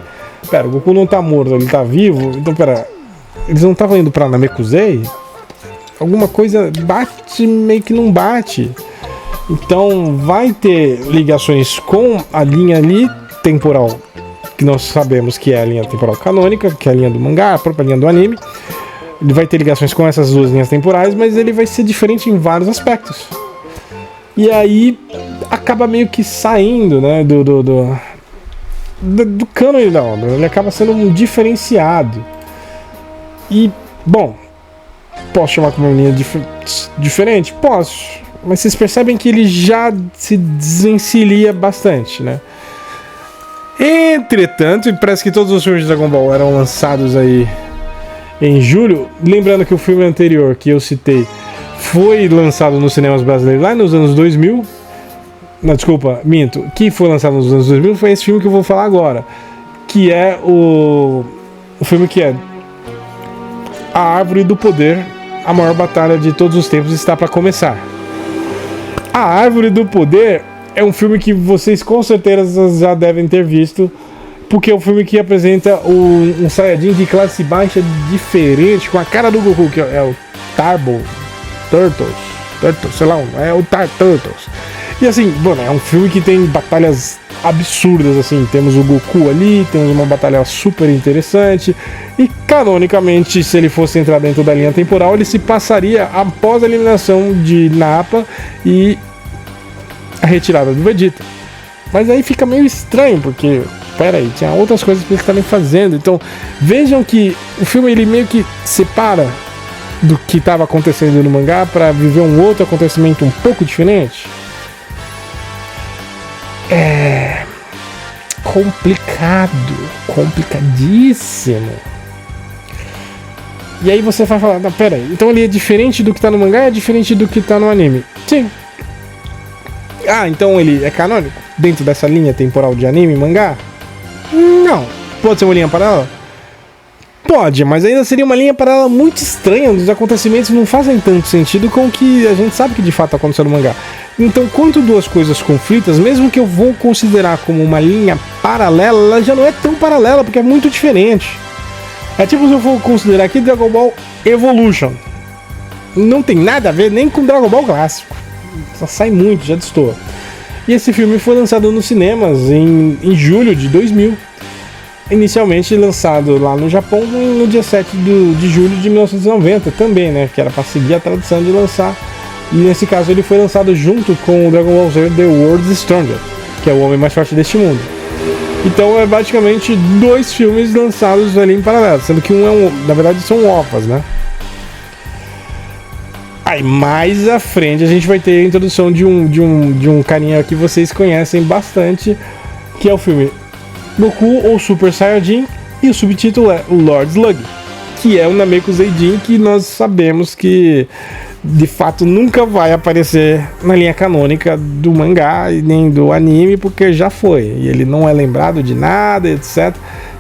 A: Pera, o Goku não tá morto, ele tá vivo. Então pera, eles não estavam indo pra Namekusei? Alguma coisa bate, meio que não bate. Então vai ter ligações com a linha ali temporal, que nós sabemos que é a linha temporal canônica, que é a linha do mangá, a própria linha do anime. Ele vai ter ligações com essas duas linhas temporais, mas ele vai ser diferente em vários aspectos. E aí acaba meio que saindo, né, do cânone da obra. Ele acaba sendo um diferenciado. E, bom, posso chamar como uma linha diferente? Posso. Mas vocês percebem que ele já se desencilha bastante, né? Entretanto, e parece que todos os filmes de Dragon Ball eram lançados aí em julho. Lembrando que o filme anterior que eu citei foi lançado nos cinemas brasileiros lá nos anos 2000. Não, desculpa, minto. Que foi lançado nos anos 2000 foi esse filme que eu vou falar agora. Que é o filme que é A Árvore do Poder, a maior batalha de todos os tempos está para começar. A Árvore do Poder é um filme que vocês com certeza já devem ter visto, porque é um filme que apresenta um Saiyajin de classe baixa diferente, com a cara do Goku, que é o Turtles, sei lá, é o Turtles. E assim, mano, é um filme que tem batalhas absurdas, assim, temos o Goku ali, temos uma batalha super interessante, e canonicamente, se ele fosse entrar dentro da linha temporal, ele se passaria após a eliminação de Nappa e a retirada do Vegeta. Mas aí fica meio estranho, porque, pera aí, tinha outras coisas que eles estavam fazendo. Então, vejam que o filme ele meio que separa do que estava acontecendo no mangá para viver um outro acontecimento um pouco diferente. É complicadíssimo. E aí você vai falar, não, pera aí, então ele é diferente do que tá no mangá, é diferente do que tá no anime? Sim. Ah, então ele é canônico dentro dessa linha temporal de anime e mangá? Não. Pode ser uma linha paralela? Pode, mas ainda seria uma linha paralela muito estranha, onde os acontecimentos não fazem tanto sentido com o que a gente sabe que de fato aconteceu no mangá. Então, quando duas coisas conflitas, mesmo que eu vou considerar como uma linha paralela, ela já não é tão paralela, porque é muito diferente. É tipo se eu for considerar aqui Dragon Ball Evolution. Não tem nada a ver nem com Dragon Ball clássico. Só sai muito, já destoa. E esse filme foi lançado nos cinemas em julho de 2000. Inicialmente lançado lá no Japão no dia 7 de julho de 1990 também, né? Que era para seguir a tradição de lançar. E nesse caso ele foi lançado junto com o Dragon Ball Z The World's Strongest, que é o homem mais forte deste mundo. Então é basicamente dois filmes lançados ali em paralelo, sendo que na verdade são OVAs, né? Aí mais à frente a gente vai ter a introdução de um carinha que vocês conhecem bastante, que é o filme Goku ou Super Saiyajin, e o subtítulo é Lord Slug, que é o Namekuseidin, que nós sabemos que de fato nunca vai aparecer na linha canônica do mangá e nem do anime, porque já foi, e ele não é lembrado de nada, etc.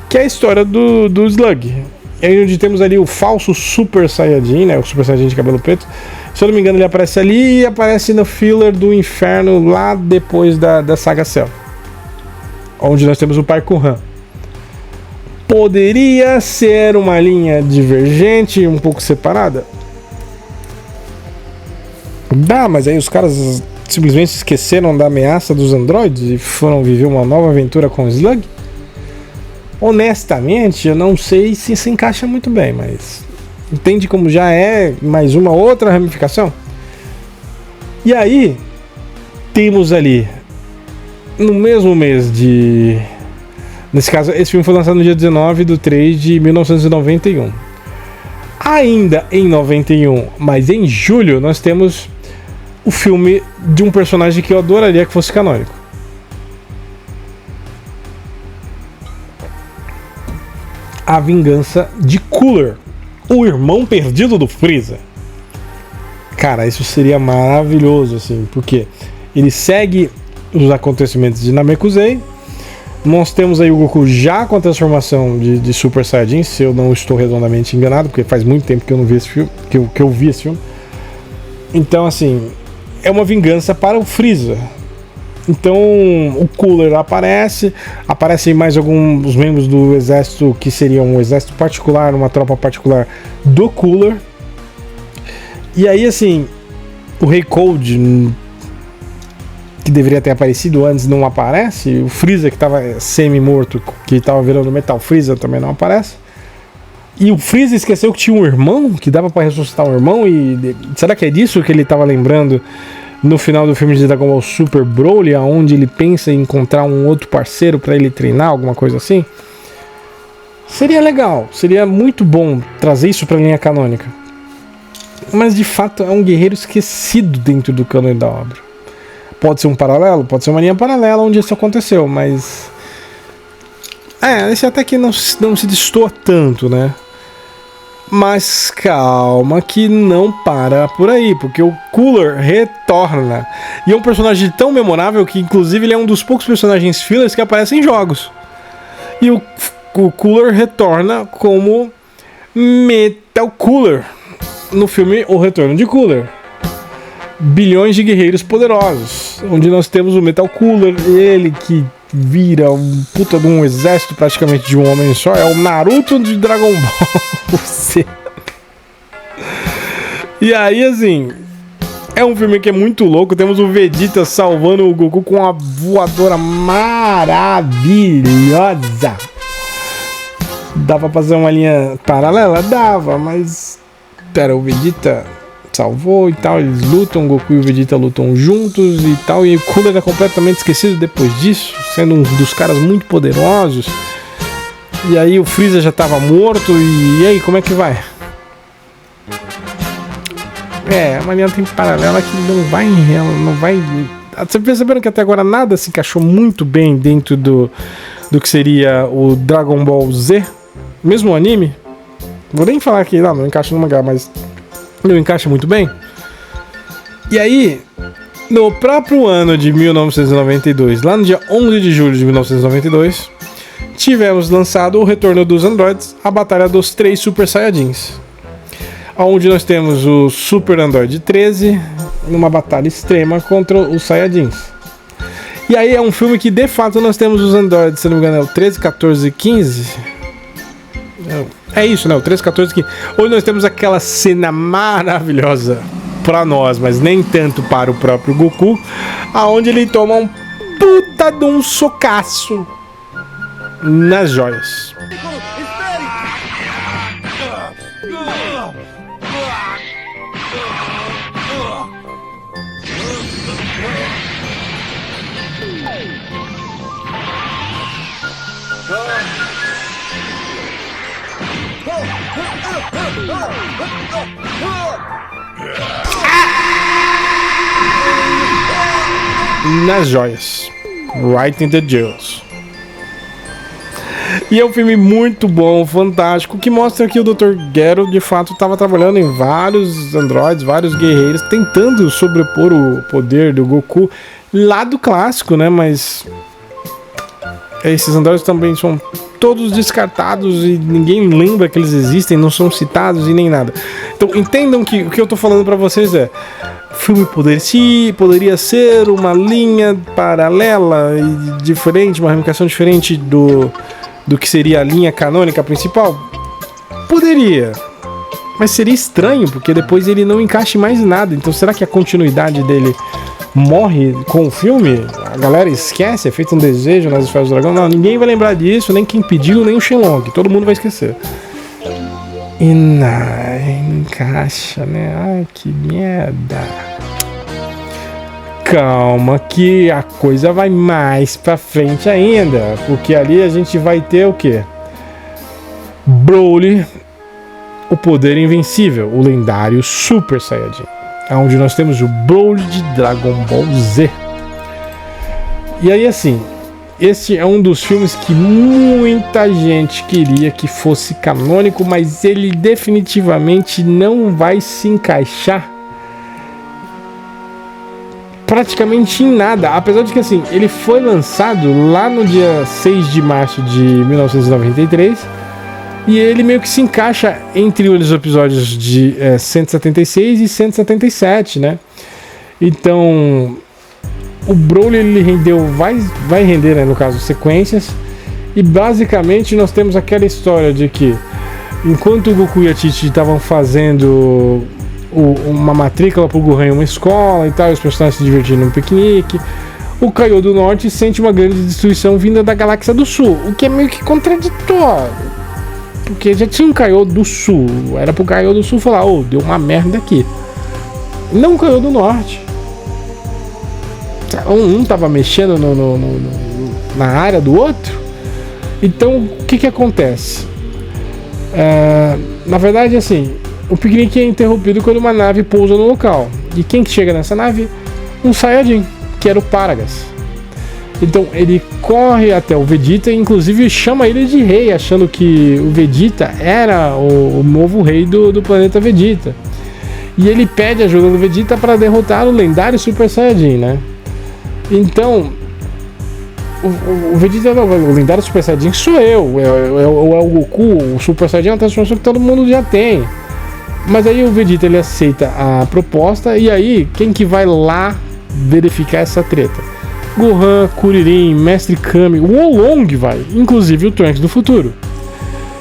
A: Que é a história do Slug. É onde temos ali o falso Super Saiyajin, né, o Super Saiyajin de cabelo preto. Se eu não me engano, ele aparece ali e aparece no filler do inferno lá depois da saga Cell, onde nós temos o Parkuhan. Poderia ser uma linha divergente, um pouco separada? Dá, mas aí os caras simplesmente esqueceram da ameaça dos androides e foram viver uma nova aventura com o Slug? Honestamente, eu não sei se se encaixa muito bem, mas entende como já é mais uma outra ramificação? E aí, temos ali, no mesmo mês de... Nesse caso, esse filme foi lançado no dia 19/3 de 1991. Ainda em 91, mas em julho, nós temos o filme de um personagem que eu adoraria que fosse canônico. A Vingança de Cooler, o irmão perdido do Freeza. Cara, isso seria maravilhoso, assim, porque ele segue os acontecimentos de Namekusei. Nós temos aí o Goku já com a transformação de Super Saiyajin, se eu não estou redondamente enganado, porque faz muito tempo que eu não vi esse filme, que eu vi esse filme. Então, assim, é uma vingança para o Freeza. Então, o Cooler aparecem mais alguns membros do exército, que seriam um exército particular, uma tropa particular do Cooler. E aí, assim, o Rei Cold, que deveria ter aparecido antes, não aparece. O Freeza, que estava semi-morto, que estava virando Metal Freeza, também não aparece. E o Freeza esqueceu que tinha um irmão, que dava para ressuscitar um irmão, e será que é disso que ele estava lembrando no final do filme de Dragon Ball Super Broly, onde ele pensa em encontrar um outro parceiro para ele treinar, alguma coisa assim? Seria legal, seria muito bom trazer isso pra linha canônica. Mas de fato é um guerreiro esquecido dentro do cânone da obra. Pode ser um paralelo, pode ser uma linha paralela onde isso aconteceu, mas... esse até que não se destoa tanto, né? Mas calma que não para por aí, porque o Cooler retorna. E é um personagem tão memorável que inclusive ele é um dos poucos personagens fillers que aparecem em jogos. E o Cooler retorna como Metal Cooler no filme O Retorno de Cooler. Bilhões de guerreiros poderosos, onde nós temos o Metal Cooler, ele que vira um puta de um exército praticamente de um homem só, é o Naruto de Dragon Ball Z. E aí, assim, é um filme que é muito louco. Temos o Vegeta salvando o Goku com uma voadora maravilhosa. Dava pra fazer uma linha paralela? Dava, mas... Pera, o Vegeta salvou e tal, eles lutam, o Goku e o Vegeta lutam juntos e tal, e o Cooler é completamente esquecido depois disso, sendo um dos caras muito poderosos. E aí o Freeza já tava morto, e aí, como é que vai? Uma linha tem paralela que não vai... Vocês perceberam que até agora nada se encaixou muito bem dentro do que seria o Dragon Ball Z? Mesmo o anime? Vou nem falar que não encaixa no mangá, mas não encaixa muito bem. E aí, no próprio ano de 1992, lá no dia 11 de julho de 1992, tivemos lançado o Retorno dos Androids, a Batalha dos 3 Super Saiyajins, onde nós temos o Super Android 13 numa batalha extrema contra os Saiyajins. E aí é um filme que de fato nós temos os androids, se não me engano é o 13, 14 e 15. É isso, né? O 13, 14 e 15. Onde nós temos aquela cena maravilhosa pra nós, mas nem tanto para o próprio Goku, aonde ele toma um puta de um socaço nas joias. Nas joias, right in the jewels. E é um filme muito bom, fantástico, que mostra que o Dr. Gero de fato estava trabalhando em vários androides, vários guerreiros, tentando sobrepor o poder do Goku lá do clássico, né? Mas esses androides também são todos descartados e ninguém lembra que eles existem, não são citados e nem nada. Então entendam que o que eu tô falando pra vocês é: o filme poderia ser uma linha paralela e diferente, uma ramificação diferente do que seria a linha canônica principal? Poderia, mas seria estranho, porque depois ele não encaixa em mais nada. Então será que a continuidade dele morre com o filme? A galera esquece, é feito um desejo nas esferas do dragão? Não, ninguém vai lembrar disso, nem quem pediu, nem o Shenlong, todo mundo vai esquecer. E não encaixa, né? Ai, que merda. Calma que a coisa vai mais pra frente ainda, porque ali a gente vai ter o quê? Broly, o poder invencível, o lendário Super Saiyajin, onde nós temos o Broly de Dragon Ball Z. E aí, assim, este é um dos filmes que muita gente queria que fosse canônico, mas ele definitivamente não vai se encaixar praticamente em nada, apesar de que, assim, ele foi lançado lá no dia 6 de março de 1993 e ele meio que se encaixa entre os episódios de 176 e 177, né? Então o Broly ele rendeu, vai render, né, no caso, sequências, e basicamente nós temos aquela história de que enquanto o Goku e a Titi estavam fazendo uma matrícula pro Gohan em uma escola e tal, os personagens se divertindo num piquenique, o Kaiô do Norte sente uma grande destruição vinda da Galáxia do Sul, o que é meio que contraditório, porque já tinha um Kaiô do Sul, era pro Kaiô do Sul falar: ô, deu uma merda aqui, não o Kaiô do Norte. Um tava mexendo na área do outro. Então o que acontece? Na verdade, assim, o piquenique é interrompido quando uma nave pousa no local. E quem que chega nessa nave? Um Saiyajin, que era o Paragas. Então ele corre até o Vegeta e inclusive chama ele de rei, achando que o Vegeta era o novo rei do planeta Vegeta. E ele pede ajuda do Vegeta para derrotar o lendário Super Saiyajin, né? Então, o Vegeta, o lendário Super Saiyajin sou eu, é o Goku, o Super Saiyajin é uma transformação que todo mundo já tem. Mas aí o Vegeta ele aceita a proposta e aí quem que vai lá verificar essa treta? Gohan, Kuririn, Mestre Kami, o Oolong vai, inclusive o Trunks do futuro.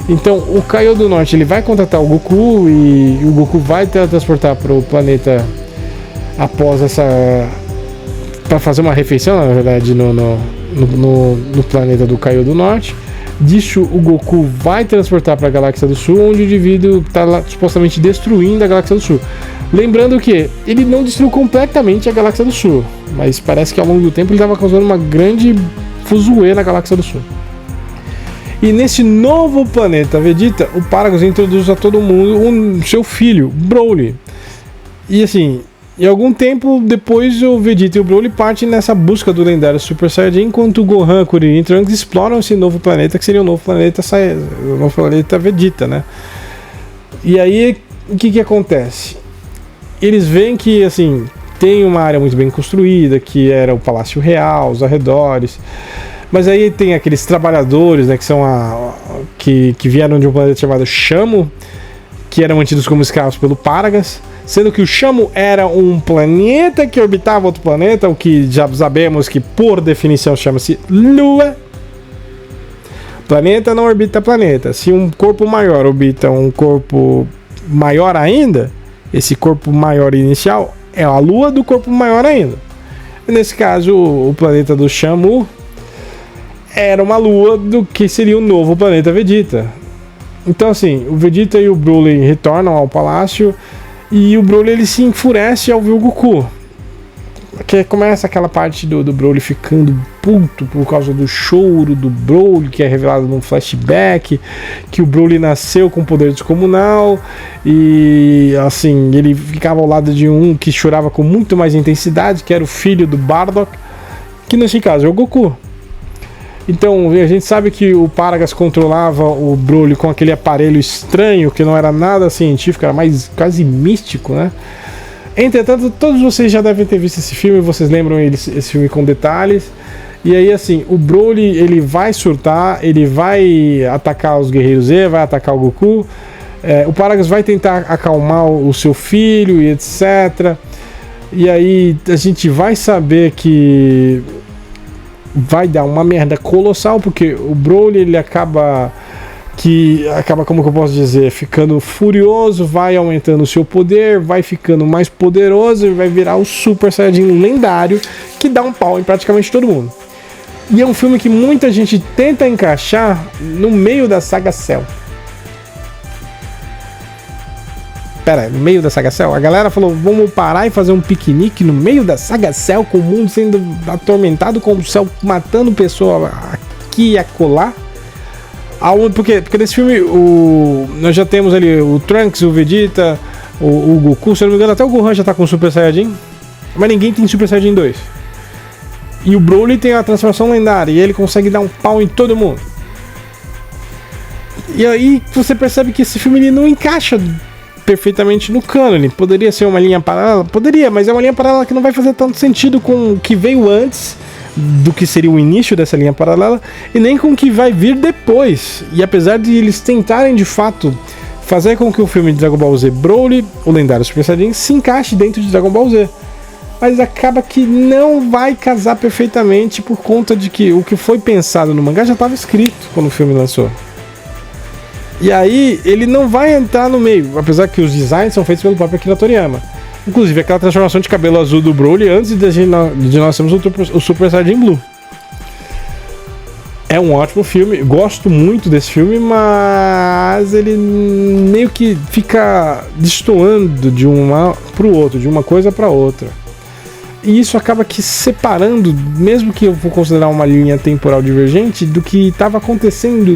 A: Então o Kaio do Norte ele vai contratar o Goku e o Goku vai transportar para o planeta após essa, para fazer uma refeição, na verdade, no planeta do Kaio do Norte. Disso o Goku vai transportar para a Galáxia do Sul, onde o indivíduo está lá supostamente destruindo a Galáxia do Sul. Lembrando que ele não destruiu completamente a Galáxia do Sul, mas parece que ao longo do tempo ele estava causando uma grande fuzuê na Galáxia do Sul. E nesse novo planeta Vegeta, o Paragus introduz a todo mundo seu filho, Broly. E assim, em algum tempo depois o Vegeta e o Broly partem nessa busca do lendário Super Saiyajin, enquanto o Gohan, Kuririn e Trunks exploram esse novo planeta, que seria o novo planeta Vegeta, né? E aí, o que acontece? Eles veem que, assim, tem uma área muito bem construída, que era o Palácio Real, os arredores, mas aí tem aqueles trabalhadores, né, que são que vieram de um planeta chamado Shamo, que eram mantidos como escravos pelo Paragas, sendo que o Shamo era um planeta que orbitava outro planeta, o que já sabemos que por definição chama-se Lua. Planeta não orbita planeta. Se um corpo maior orbita um corpo maior ainda, esse corpo maior inicial é a Lua do corpo maior ainda. E nesse caso, o planeta do Shamu era uma lua do que seria o novo planeta Vegeta. Então assim, o Vegeta e o Broly retornam ao palácio e o Broly ele se enfurece ao ver o Goku. Que começa aquela parte do Broly ficando puto por causa do choro do Broly, que é revelado num flashback, que o Broly nasceu com poder descomunal e assim, ele ficava ao lado de um que chorava com muito mais intensidade, que era o filho do Bardock, que nesse caso é o Goku. Então a gente sabe que o Paragas controlava o Broly com aquele aparelho estranho, que não era nada científico, era mais quase místico, né? Entretanto, todos vocês já devem ter visto esse filme, vocês lembram esse filme com detalhes. E aí assim, o Broly ele vai surtar, ele vai atacar os Guerreiros Z, vai atacar o Goku. O Paragas vai tentar acalmar o seu filho e etc. E aí a gente vai saber que vai dar uma merda colossal, porque o Broly ele acaba, como que eu posso dizer, ficando furioso, vai aumentando o seu poder, vai ficando mais poderoso e vai virar o Super Saiyajin lendário que dá um pau em praticamente todo mundo. E é um filme que muita gente tenta encaixar no meio da saga Cell. Pera, no meio da saga Cell? A galera falou, vamos parar e fazer um piquenique no meio da saga Cell, com o mundo sendo atormentado, com o Cell matando pessoa aqui e acolá. Porque nesse filme nós já temos ali o Trunks, o Vegeta, o Goku, se eu não me engano até o Gohan já tá com Super Saiyajin, mas ninguém tem Super Saiyajin 2. E o Broly tem a transformação lendária e ele consegue dar um pau em todo mundo. E aí você percebe que esse filme ele não encaixa perfeitamente no cânone. Poderia ser uma linha paralela? Poderia, mas é uma linha paralela que não vai fazer tanto sentido com o que veio antes do que seria o início dessa linha paralela e nem com o que vai vir depois. E apesar de eles tentarem de fato fazer com que o filme de Dragon Ball Z Broly, o lendário Super Saiyajin, se encaixe dentro de Dragon Ball Z, mas acaba que não vai casar perfeitamente por conta de que o que foi pensado no mangá já estava escrito quando o filme lançou. E aí ele não vai entrar no meio, apesar que os designs são feitos pelo próprio Akira Toriyama. Inclusive aquela transformação de cabelo azul do Broly antes de nós termos o Super Saiyajin Blue. É um ótimo filme, gosto muito desse filme, mas ele meio que fica destoando de uma pro outro, de uma coisa para outra. e isso acaba que separando, mesmo que eu vou considerar uma linha temporal divergente, do que estava acontecendo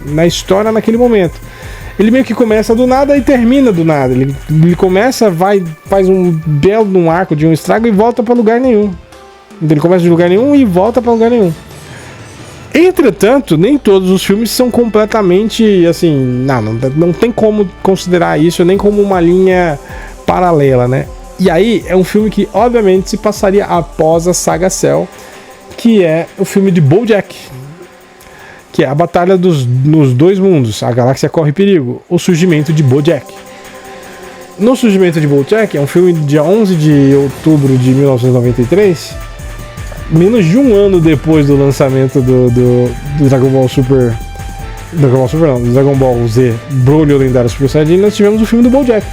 A: na história naquele momento. Ele meio que começa do nada e termina do nada. Ele começa, faz um belo arco de um estrago e volta para lugar nenhum. Ele começa de lugar nenhum e volta para lugar nenhum. Entretanto, nem todos os filmes são completamente assim. Não tem como considerar isso nem como uma linha paralela, né? E aí é um filme que obviamente se passaria após a saga Cell, que é o filme de BoJack, que é a batalha nos dois mundos, a galáxia corre perigo, o surgimento de BoJack. No surgimento de BoJack, é um filme de dia 11 de outubro de 1993, menos de um ano depois do lançamento do Dragon Ball Super... do Dragon Ball Z, Broly, o lendário Super Saiyajin, nós tivemos o filme do BoJack.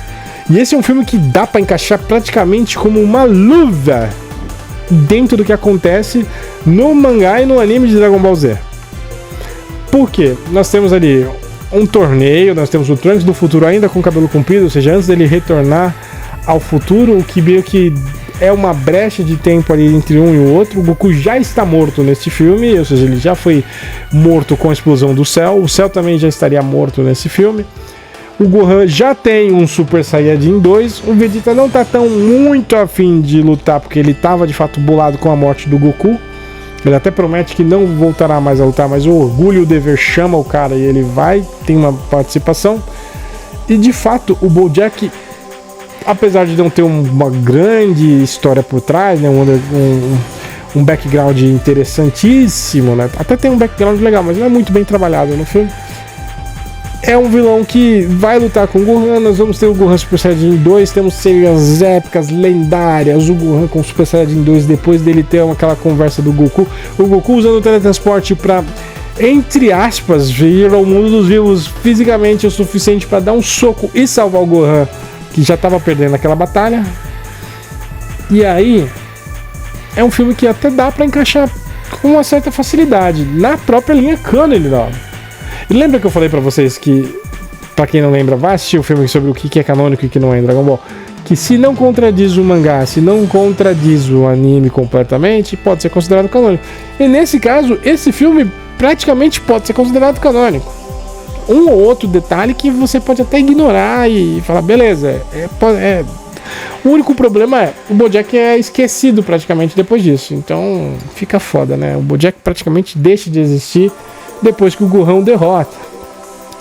A: E esse é um filme que dá pra encaixar praticamente como uma luva dentro do que acontece no mangá e no anime de Dragon Ball Z. Por quê? Nós temos ali um torneio, nós temos o Trunks do futuro ainda com cabelo comprido, ou seja, antes dele retornar ao futuro, o que meio que é uma brecha de tempo ali entre um e o outro. O Goku já está morto neste filme, ou seja, ele já foi morto com a explosão do Cell. O Cell também já estaria morto nesse filme. O Gohan já tem um Super Saiyajin 2. O Vegeta não tá tão muito afim de lutar, porque ele estava de fato bolado com a morte do Goku. Ele até promete que não voltará mais a lutar, mas o orgulho e o dever chama o cara e ele vai, tem uma participação. E de fato, o BoJack, apesar de não ter uma grande história por trás, né, um background interessantíssimo, né, até tem um background legal, mas não é muito bem trabalhado no filme. É um vilão que vai lutar com o Gohan. Nós vamos ter o Gohan Super Saiyajin 2, temos cenas épicas, lendárias, o Gohan com o Super Saiyajin 2, depois dele ter aquela conversa do Goku, o Goku usando o teletransporte para, entre aspas, vir ao mundo dos vivos fisicamente o suficiente para dar um soco e salvar o Gohan, que já estava perdendo aquela batalha. E aí, é um filme que até dá para encaixar com uma certa facilidade na própria linha canon. E lembra que eu falei pra vocês que, pra quem não lembra, vai assistir o filme sobre o que é canônico e o que não é em Dragon Ball, que se não contradiz o mangá, se não contradiz o anime completamente, pode ser considerado canônico. E nesse caso, esse filme praticamente pode ser considerado canônico. Um ou outro detalhe que você pode até ignorar e falar, beleza, O único problema é, o BoJack é esquecido praticamente depois disso, então fica foda, né? O BoJack praticamente deixa de existir depois que o Gohan o derrota.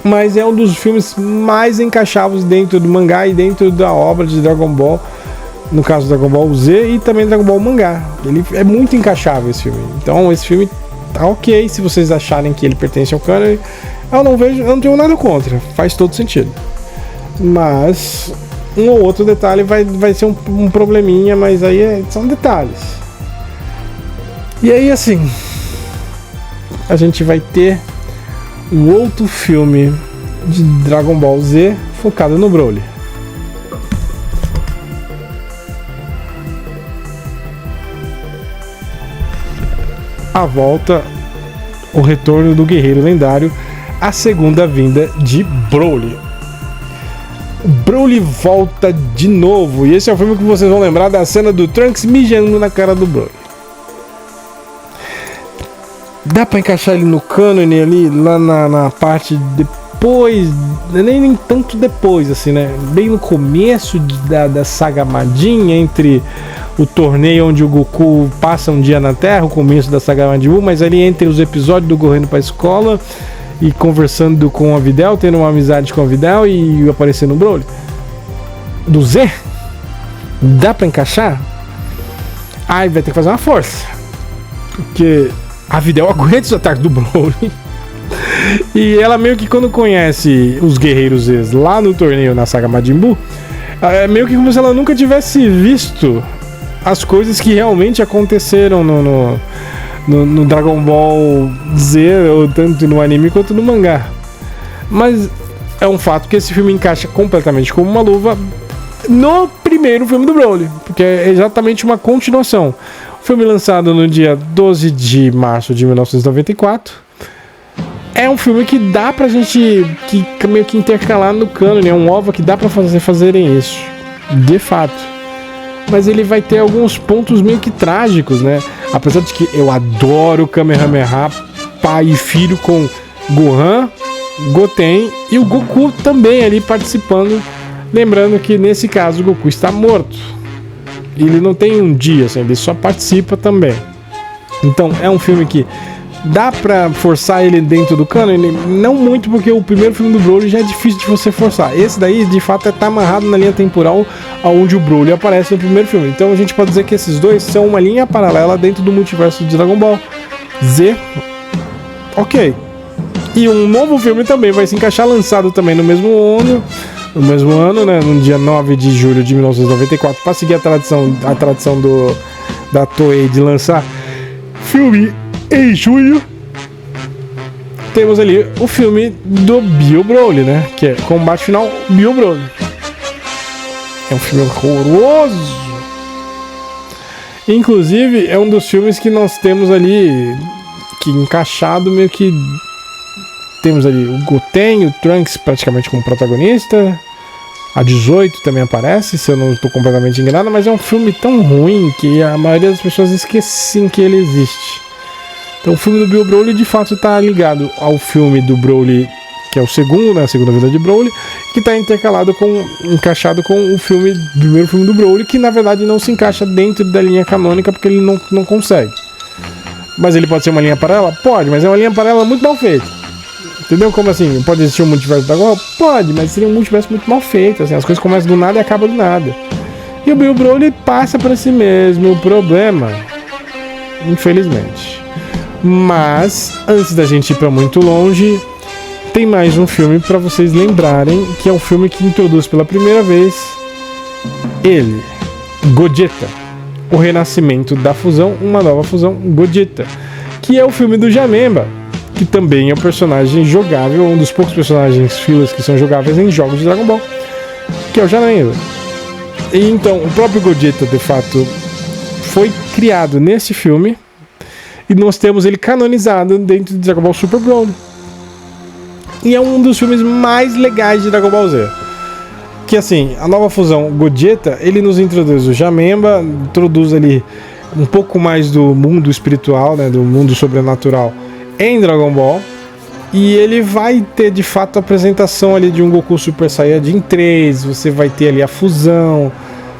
A: Mas é um dos filmes mais encaixados dentro do mangá e dentro da obra de Dragon Ball, no caso do Dragon Ball Z e também Dragon Ball mangá. Ele é muito encaixável, esse filme. Então esse filme tá ok, se vocês acharem que ele pertence ao canon, eu não tenho nada contra, faz todo sentido. Mas um ou outro detalhe vai ser um probleminha, mas aí são detalhes. E aí assim, a gente vai ter um outro filme de Dragon Ball Z focado no Broly. A volta, o retorno do guerreiro lendário, a segunda vinda de Broly. Broly volta de novo, e esse é o filme que vocês vão lembrar da cena do Trunks mijando na cara do Broly. Dá pra encaixar ele no cânone ali, lá na parte depois, nem tanto depois, assim, né? Bem no começo da saga Majin, entre o torneio onde o Goku passa um dia na Terra, o começo da saga Majin Buu, mas ali entre os episódios do Gohan indo pra escola e conversando com a Videl, tendo uma amizade com a Videl e aparecendo o Broly. Do Z? Dá pra encaixar? Aí vai ter que fazer uma força, porque a Videl aguenta os ataques do Broly. E ela meio que quando conhece os guerreiros Z lá no torneio na saga Majin Buu, é meio que como se ela nunca tivesse visto as coisas que realmente aconteceram no Dragon Ball Z, tanto no anime quanto no mangá. Mas é um fato que esse filme encaixa completamente como uma luva no primeiro filme do Broly, porque é exatamente uma continuação. Filme lançado no dia 12 de março de 1994. É um filme que dá pra gente meio que intercalar no cânone. É um OVA que dá pra fazerem isso. De fato. mas ele vai ter alguns pontos meio que trágicos, né? Apesar de que eu adoro Kamehameha, pai e filho com Gohan, Goten e o Goku também ali participando. Lembrando que nesse caso o Goku está morto. Ele não tem um dia, assim, ele só participa também. Então é um filme que dá pra forçar ele dentro do canon? Não muito, porque o primeiro filme do Broly já é difícil de você forçar. Esse daí, de fato, tá amarrado na linha temporal onde o Broly aparece no primeiro filme. Então a gente pode dizer que esses dois são uma linha paralela dentro do multiverso de Dragon Ball Z. Ok. E um novo filme também vai se encaixar, lançado também no mesmo ano, né, no dia 9 de julho de 1994, para seguir a tradição da Toei de lançar filme em junho. Temos ali o filme do Bio Broly, né, que é Combate Final Bio Broly. É um filme horroroso. Inclusive, é um dos filmes que nós temos ali que encaixado meio que... Temos ali o Goten, o Trunks praticamente como protagonista. A 18 também aparece, se eu não estou completamente enganado, mas é um filme tão ruim que a maioria das pessoas esquecem que ele existe. Então o filme do Bio Broly de fato está ligado ao filme do Broly, que é o segundo, né, a segunda vida de Broly, que está encaixado com o primeiro filme do Broly, que na verdade não se encaixa dentro da linha canônica porque ele não consegue. Mas ele pode ser uma linha paralela? Pode, mas é uma linha paralela muito mal feita. Entendeu? Como assim? Pode existir um multiverso da Dragon Ball? Pode, mas seria um multiverso muito mal feito. Assim, as coisas começam do nada e acabam do nada. E o Bio Broly passa por esse mesmo problema. Infelizmente. Mas, antes da gente ir pra muito longe, tem mais um filme pra vocês lembrarem, que é um filme que introduz pela primeira vez ele, Gogeta. O renascimento da fusão, uma nova fusão, Gogeta. Que é o filme do Janemba, que também é um personagem jogável, um dos poucos personagens filas que são jogáveis em jogos de Dragon Ball, que é o Janemba. E então, o próprio Gogeta, de fato, foi criado nesse filme, e nós temos ele canonizado dentro de Dragon Ball Super Broly. E é um dos filmes mais legais de Dragon Ball Z. Que assim, a nova fusão Gogeta, ele nos introduz o Janemba, introduz ali um pouco mais do mundo espiritual, né, do mundo sobrenatural em Dragon Ball, e ele vai ter de fato a apresentação ali de um Goku Super Saiyajin 3, você vai ter ali a fusão.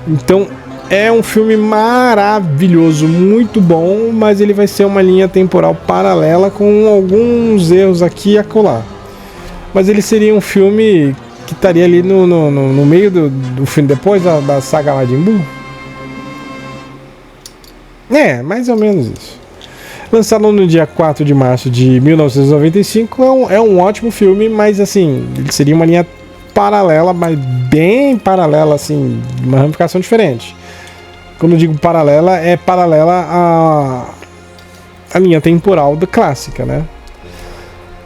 A: Então é um filme maravilhoso, muito bom, mas ele vai ser uma linha temporal paralela com alguns erros aqui e acolá. Mas ele seria um filme que estaria ali no meio do filme, depois da saga Majin Buu. É, mais ou menos isso. Lançado no dia 4 de março de 1995, é um ótimo filme, mas assim, ele seria uma linha paralela, mas bem paralela, assim, uma ramificação diferente. Quando eu digo paralela, é paralela à linha temporal da clássica, né?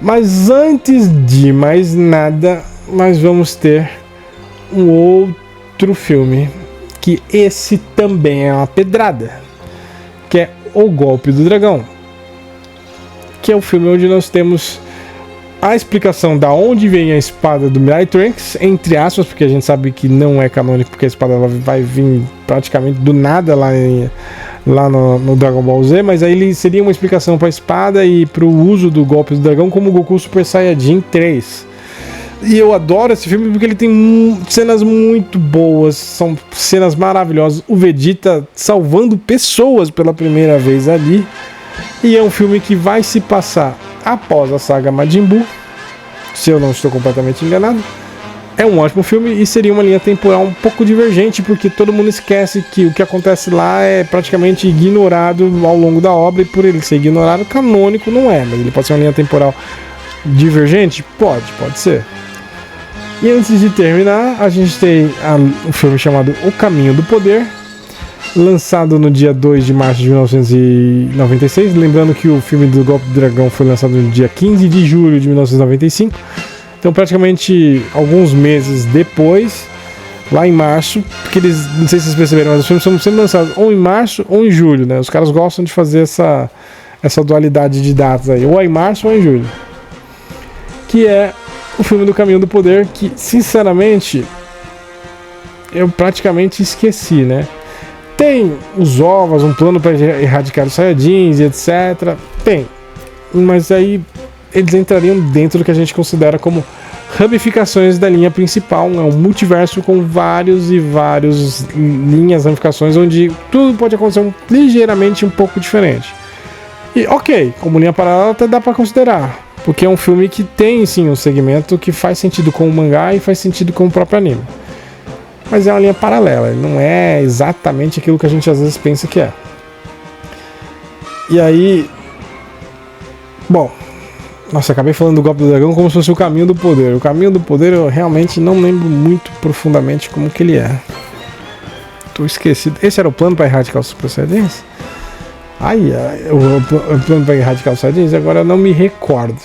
A: Mas antes de mais nada, nós vamos ter um outro filme, que esse também é uma pedrada, que é O Golpe do Dragão, que é o filme onde nós temos a explicação da onde vem a espada do Mirai Trunks, entre aspas, porque a gente sabe que não é canônico, porque a espada ela vai vir praticamente do nada lá no Dragon Ball Z, mas aí ele seria uma explicação para a espada e para o uso do golpe do dragão como Goku Super Saiyajin 3. E eu adoro esse filme porque ele tem cenas muito boas, são cenas maravilhosas. O Vegeta salvando pessoas pela primeira vez ali. E é um filme que vai se passar após a saga Majin Buu, se eu não estou completamente enganado. É um ótimo filme e seria uma linha temporal um pouco divergente, porque todo mundo esquece que o que acontece lá é praticamente ignorado ao longo da obra, e por ele ser ignorado, canônico não é, mas ele pode ser uma linha temporal divergente? Pode ser. E antes de terminar, a gente tem um filme chamado O Caminho do Poder, lançado no dia 2 de março de 1996. Lembrando que o filme do Golpe do Dragão foi lançado no dia 15 de julho de 1995. Então, praticamente alguns meses depois, lá em março, porque eles, não sei se vocês perceberam, mas os filmes são sempre lançados ou em março ou em julho, né? Os caras gostam de fazer essa dualidade de datas aí, ou em março ou em julho. Que é o filme do Caminho do Poder, que, sinceramente, eu praticamente esqueci, né? Tem os ovos, um plano para erradicar os Saiyajins e etc. Tem. Mas aí eles entrariam dentro do que a gente considera como ramificações da linha principal. É um multiverso com várias linhas, ramificações, onde tudo pode acontecer ligeiramente um pouco diferente. E ok, como linha paralela até dá para considerar, porque é um filme que tem sim um segmento que faz sentido com o mangá e faz sentido com o próprio anime. Mas é uma linha paralela, não é exatamente aquilo que a gente às vezes pensa que é. E aí... Bom... Nossa, acabei falando do Golpe do Dragão como se fosse o Caminho do Poder. O Caminho do Poder eu realmente não lembro muito profundamente como que ele é. Tô esquecido. Esse era o plano para erradicar os Super Saiyajins? O plano para erradicar os Saiyajins? Agora eu não me recordo.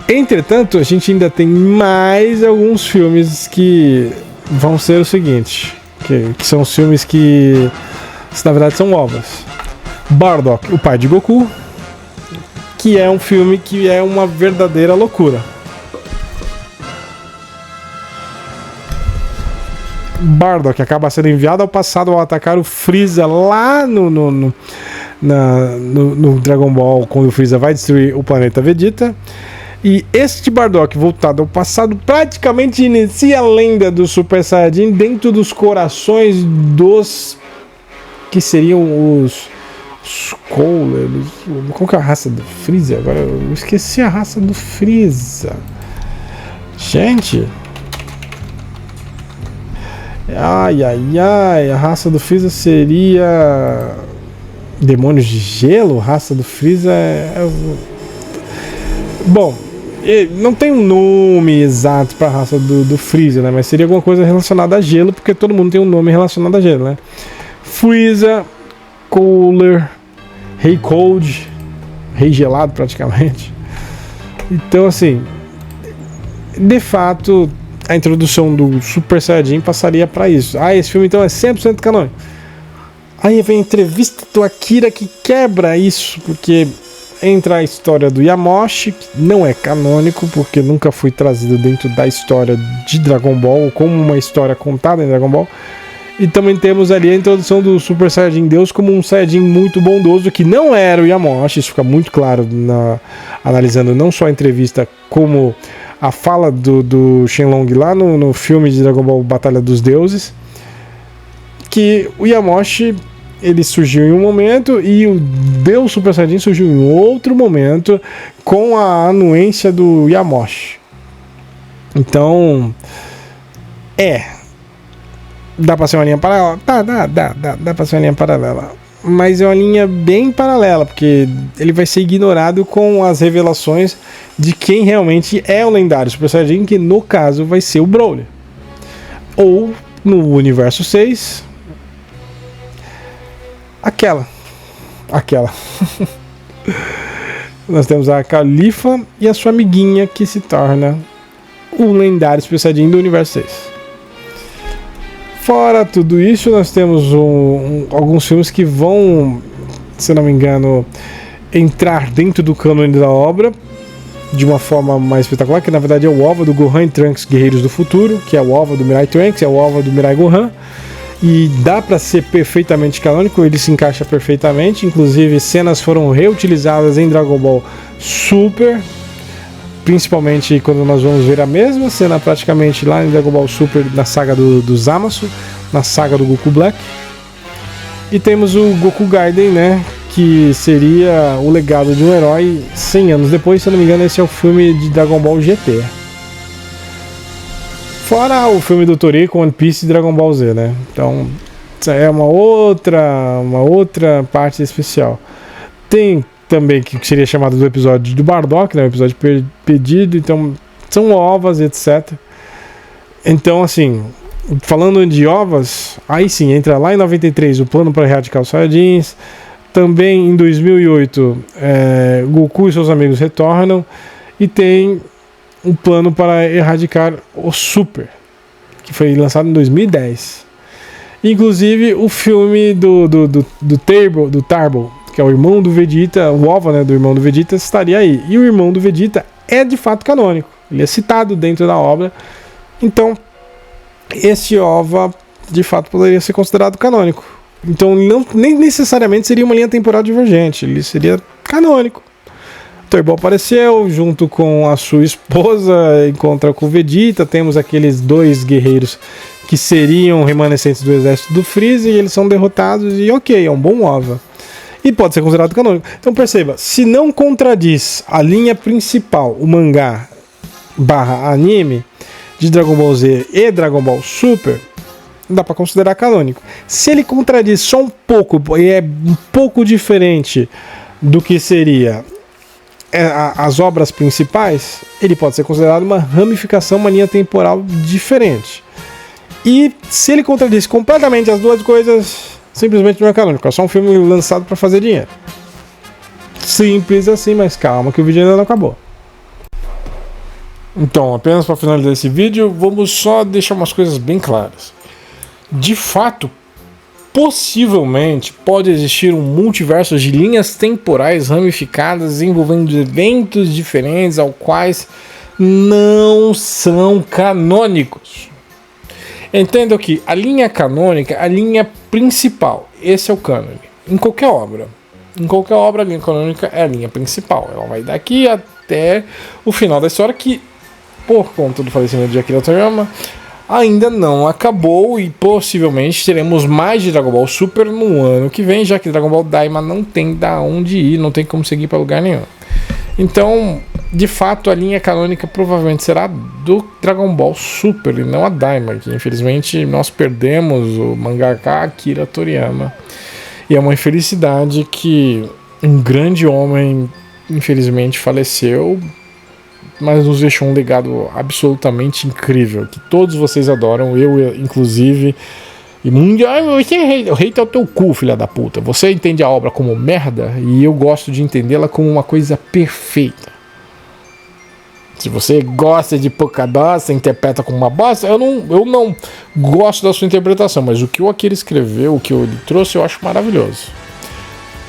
A: Entretanto, a gente ainda tem mais alguns filmes que vão ser o seguinte, que são os filmes que na verdade são ovas. Bardock, o pai de Goku, que é um filme que é uma verdadeira loucura. Bardock acaba sendo enviado ao passado ao atacar o Freeza lá no Dragon Ball, quando o Freeza vai destruir o planeta Vegeta. E este Bardock voltado ao passado praticamente inicia a lenda do Super Saiyajin dentro dos corações dos que seriam os Cooler. Qual que é a raça do Freeza? Agora eu esqueci a raça do Freeza. Gente. Ai, a raça do Freeza seria Demônios de Gelo? A raça do Freeza Bom, não tem um nome exato para a raça do Freeza, né? Mas seria alguma coisa relacionada a gelo, porque todo mundo tem um nome relacionado a gelo, né? Freeza, Cooler, Rei Cold, Rei Gelado praticamente. Então, assim, de fato, a introdução do Super Saiyajin passaria para isso. Esse filme então é 100% canônico. Aí vem a entrevista do Akira que quebra isso, porque entra a história do Yamoshi, que não é canônico, porque nunca foi trazido dentro da história de Dragon Ball, como uma história contada em Dragon Ball. E também temos ali a introdução do Super Saiyajin Deus como um Saiyajin muito bondoso, que não era o Yamoshi. Isso fica muito claro analisando não só a entrevista, como a fala do Shenlong lá no filme de Dragon Ball Batalha dos Deuses, que o Yamoshi ele surgiu em um momento e o Deus Super Saiyajin surgiu em outro momento com a anuência do Yamoshi. Então, dá pra ser uma linha paralela? Dá pra ser uma linha paralela. Mas é uma linha bem paralela, porque ele vai ser ignorado com as revelações de quem realmente é o lendário Super Saiyajin, que no caso vai ser o Broly. Ou, no universo 6, aquela. Nós temos a Califa e a sua amiguinha, que se torna o lendário Super Saiyajin do universo 6. Fora tudo isso, nós temos alguns filmes que vão, se não me engano, entrar dentro do cânone da obra de uma forma mais espetacular, que na verdade é o OVA do Gohan e Trunks Guerreiros do Futuro, que é o OVA do Mirai Trunks, é o OVA do Mirai Gohan, e dá para ser perfeitamente canônico, ele se encaixa perfeitamente, inclusive cenas foram reutilizadas em Dragon Ball Super, principalmente quando nós vamos ver a mesma cena praticamente lá em Dragon Ball Super, na saga do Zamasu, na saga do Goku Black. E temos o Goku Gaiden, né, que seria o legado de um herói 100 anos depois. Se eu não me engano, esse é o filme de Dragon Ball GT. Fora o filme do Torii com One Piece e Dragon Ball Z, né? Então, é uma outra parte especial. Tem também que seria chamado do episódio do Bardock, né? O episódio pedido, então são ovas, etc. Então, assim, falando de ovas, aí sim, entra lá em 93 o plano para erradicar os Saiyajins. Também em 2008, Goku e seus amigos retornam. E tem um plano para erradicar o Super, que foi lançado em 2010. Inclusive, o filme do Turbo, que é o irmão do Vegeta, o OVA, né, do irmão do Vegeta, estaria aí. E o irmão do Vegeta é de fato canônico. Ele é citado dentro da obra. Então, esse OVA de fato poderia ser considerado canônico. Então nem necessariamente seria uma linha temporal divergente, ele seria canônico. Turbo apareceu junto com a sua esposa, encontra com o Vegeta, temos aqueles dois guerreiros que seriam remanescentes do exército do Freeza e eles são derrotados e ok, é um bom OVA. E pode ser considerado canônico. Então perceba, se não contradiz a linha principal, o mangá / anime de Dragon Ball Z e Dragon Ball Super, dá para considerar canônico. Se ele contradiz só um pouco e é um pouco diferente do que seria as obras principais, ele pode ser considerado uma ramificação, uma linha temporal diferente. E se ele contradiz completamente as duas coisas, simplesmente não é canônico, é só um filme lançado para fazer dinheiro. Simples assim, mas calma que o vídeo ainda não acabou. Então, apenas para finalizar esse vídeo, vamos só deixar umas coisas bem claras. De fato, possivelmente pode existir um multiverso de linhas temporais ramificadas envolvendo eventos diferentes aos quais não são canônicos. Entendo que a linha canônica, a linha principal, esse é o cânone. Em qualquer obra, a linha canônica é a linha principal. Ela vai daqui até o final da história, que por conta do falecimento de Akira Toriyama ainda não acabou e possivelmente teremos mais de Dragon Ball Super no ano que vem, já que Dragon Ball Daima não tem da onde ir, não tem como seguir para lugar nenhum. Então, de fato, a linha canônica provavelmente será do Dragon Ball Super e não a Daima, que infelizmente nós perdemos o mangaka Akira Toriyama. E é uma infelicidade que um grande homem infelizmente faleceu, mas nos deixou um legado absolutamente incrível, que todos vocês adoram, eu inclusive, e muito, o rei tá o teu cu, filha da puta. Você entende a obra como merda, e eu gosto de entendê-la como uma coisa perfeita. Se você gosta de pouca bosta, interpreta como uma bosta, eu não gosto da sua interpretação, mas o que o Akira escreveu, o que ele trouxe, eu acho maravilhoso.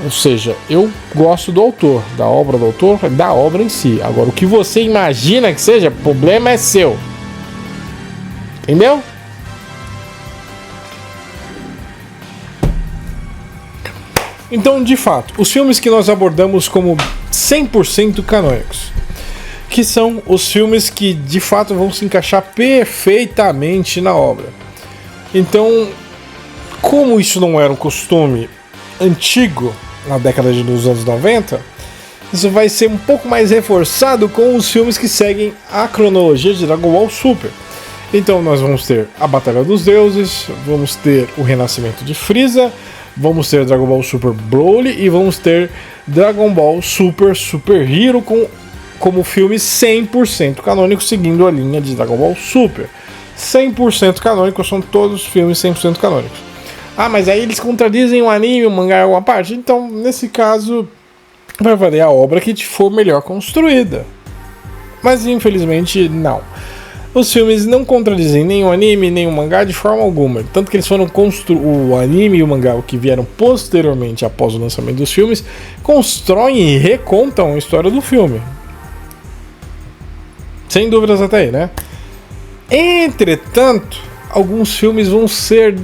A: Ou seja, eu gosto do autor, da obra do autor, da obra em si. Agora, o que você imagina que seja, problema é seu. Entendeu? Então, de fato, os filmes que nós abordamos como 100% canônicos, que são os filmes que, de fato, vão se encaixar perfeitamente na obra. Então, como isso não era um costume antigo, na década dos anos 90, isso vai ser um pouco mais reforçado com os filmes que seguem a cronologia de Dragon Ball Super. Então nós vamos ter a Batalha dos Deuses, vamos ter o Renascimento de Freeza, vamos ter Dragon Ball Super Broly e vamos ter Dragon Ball Super Super Hero como filme 100% canônico, seguindo a linha de Dragon Ball Super. 100% canônicos, são todos filmes 100% canônicos. Ah, mas aí eles contradizem o anime, o mangá em alguma parte. Então, nesse caso, vai valer a obra que for melhor construída. Mas, infelizmente, não. Os filmes não contradizem nem o anime, nem o mangá de forma alguma. Tanto que eles foram o anime e o mangá, o que vieram posteriormente após o lançamento dos filmes, constroem e recontam a história do filme. Sem dúvidas até aí, né? Entretanto, alguns filmes vão ser,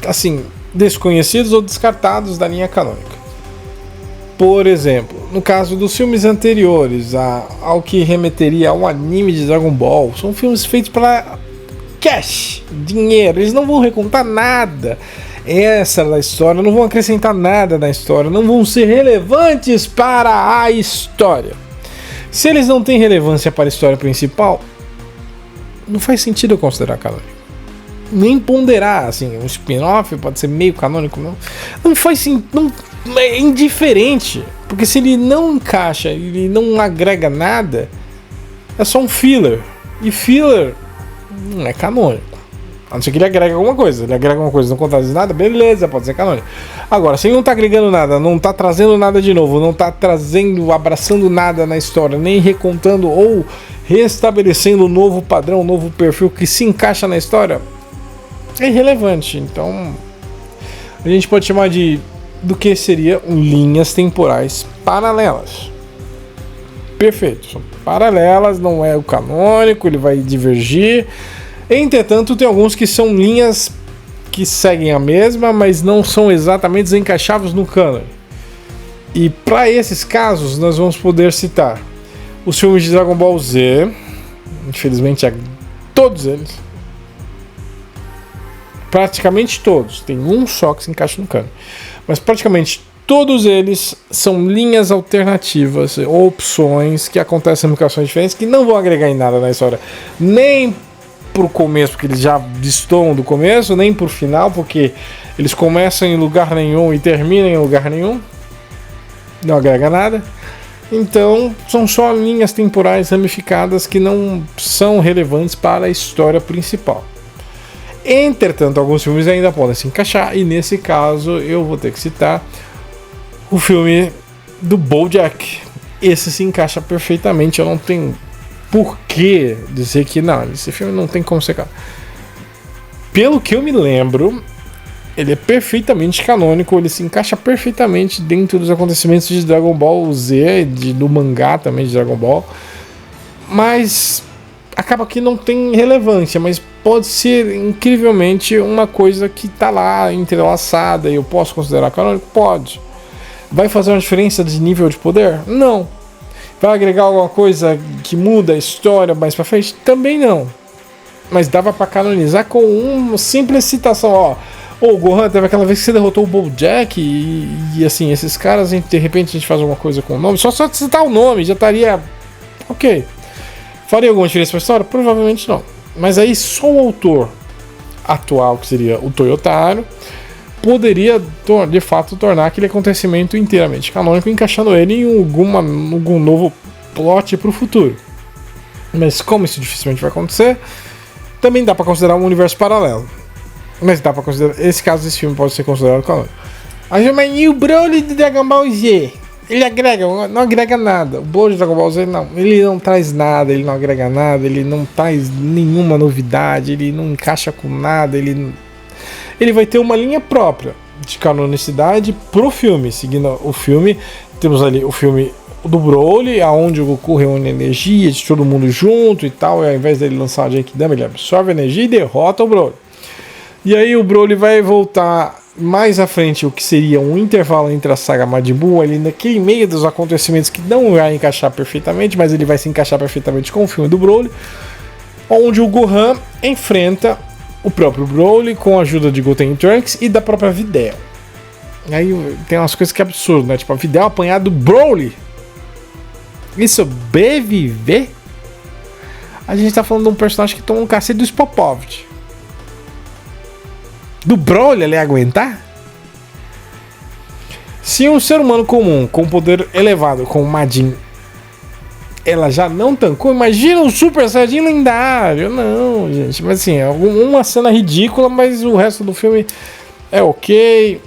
A: assim, desconhecidos ou descartados da linha canônica. Por exemplo, no caso dos filmes anteriores ao que remeteria ao anime de Dragon Ball, são filmes feitos para cash, dinheiro, eles não vão recontar nada essa da história, não vão acrescentar nada na história, não vão ser relevantes para a história. Se eles não têm relevância para a história principal, não faz sentido eu considerar canônico. Nem ponderar, assim, um spin-off pode ser meio canônico, não faz sentido, é indiferente, porque se ele não encaixa, ele não agrega nada, é só um filler, e filler não é canônico, a não ser que ele agregue alguma coisa. Ele agrega alguma coisa, não contradiz nada, beleza, pode ser canônico. Agora, se ele não tá agregando nada, não tá trazendo nada de novo, não tá abraçando nada na história, nem recontando ou restabelecendo um novo padrão, um novo perfil que se encaixa na história, é irrelevante. Então a gente pode chamar do que seriam linhas temporais paralelas. Perfeito, são paralelas, não é o canônico, ele vai divergir Entretanto, tem alguns que são linhas que seguem a mesma, mas não são exatamente desencaixáveis no cânone. E para esses casos, nós vamos poder citar os filmes de Dragon Ball Z, infelizmente todos eles, praticamente todos, tem um só que se encaixa no cânone, mas praticamente todos eles são linhas alternativas, opções que acontecem em locações diferentes, que não vão agregar em nada na história, nem pro começo, porque eles já destoam do começo, nem pro final, porque eles começam em lugar nenhum e terminam em lugar nenhum, não agrega nada. Então são só linhas temporais ramificadas que não são relevantes para a história principal. Entretanto, alguns filmes ainda podem se encaixar, e nesse caso eu vou ter que citar o filme do BoJack. Esse se encaixa perfeitamente, eu não tenho por que dizer que não, esse filme não tem como ser. Pelo que eu me lembro, ele é perfeitamente canônico, ele se encaixa perfeitamente dentro dos acontecimentos de Dragon Ball Z, do mangá também de Dragon Ball, mas acaba que não tem relevância, mas pode ser incrivelmente uma coisa que tá lá entrelaçada e eu posso considerar canônico? Pode. Vai fazer uma diferença de nível de poder? Não. Vai agregar alguma coisa que muda a história mais pra frente? Também não. Mas dava pra canonizar com uma simples citação, ó. Ô, Gohan, teve aquela vez que você derrotou o BoJack e assim, esses caras, de repente a gente faz alguma coisa com o nome, só de citar o nome já estaria ok. Faria alguma diferença pra história? Provavelmente não. Mas aí só o autor atual, que seria o Toyotaro, poderia de fato tornar aquele acontecimento inteiramente canônico, encaixando ele em algum novo plot pro futuro. Mas como isso dificilmente vai acontecer, também dá pra considerar um universo paralelo. Mas dá pra considerar. Esse caso desse filme pode ser considerado canônico. Mas e o Broly de Dragon Ball Z? Ele agrega? Não agrega nada. O Broly de Dragon Ball Z não. Ele não traz nada, ele não agrega nada, ele não traz nenhuma novidade, ele não encaixa com nada, ele vai ter uma linha própria de canonicidade pro filme. Seguindo o filme, temos ali o filme do Broly, aonde o Goku reúne energia de todo mundo junto e tal, e ao invés dele lançar a Genkidama, ele absorve a energia e derrota o Broly. E aí o Broly vai voltar mais à frente, o que seria um intervalo entre a saga Majin Buu, ali naquele meio dos acontecimentos que não vai encaixar perfeitamente, mas ele vai se encaixar perfeitamente com o filme do Broly, onde o Gohan enfrenta o próprio Broly com a ajuda de Goten e Trunks e da própria Videl. Aí tem umas coisas que é absurdo, né? Tipo, a Videl apanhar do Broly e sobreviver. A gente tá falando de um personagem que toma um cacete do Spopovich. Do Broly ele ia aguentar? Se um ser humano comum com poder elevado como Majin ela já não tancou, imagina um Super Saiyajin lendário. Não, gente, mas assim, é uma cena ridícula, mas o resto do filme é ok.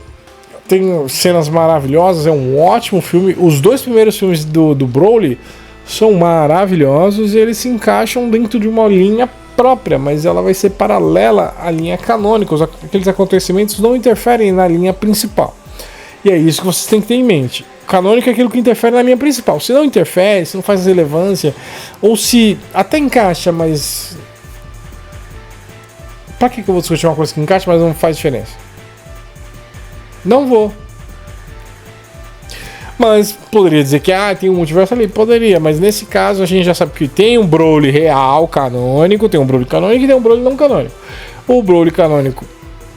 A: Tem cenas maravilhosas, é um ótimo filme. Os dois primeiros filmes do Broly são maravilhosos e eles se encaixam dentro de uma linha própria, mas ela vai ser paralela à linha canônica. Aqueles acontecimentos não interferem na linha principal. E é isso que vocês têm que ter em mente. Canônico é aquilo que interfere na linha principal. Se não interfere, se não faz relevância, ou se até encaixa, mas... Pra que eu vou discutir uma coisa que encaixa, mas não faz diferença? Não vou. Mas poderia dizer que tem um multiverso ali? Poderia, mas nesse caso a gente já sabe que tem um Broly real canônico, tem um Broly canônico e tem um Broly não canônico. O Broly canônico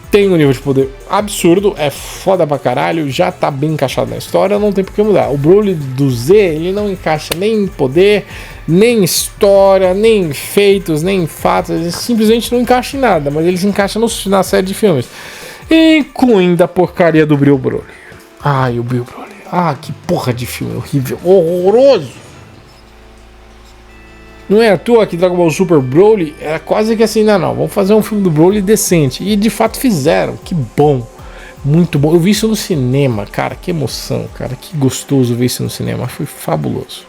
A: tem um nível de poder absurdo, é foda pra caralho, já tá bem encaixado na história, não tem por que mudar. O Broly do Z, ele não encaixa nem em poder, nem em história, nem em feitos, nem em fatos, ele simplesmente não encaixa em nada, mas ele se encaixa na série de filmes. Incluindo a porcaria do Brio Broly. Ai, o Brio Broly. Que porra de filme horrível, horroroso. Não é à toa que Dragon Ball Super Broly era quase que assim, não, vamos fazer um filme do Broly decente. E de fato fizeram, que bom, muito bom. Eu vi isso no cinema, cara, que emoção, cara, que gostoso ver isso no cinema, foi fabuloso.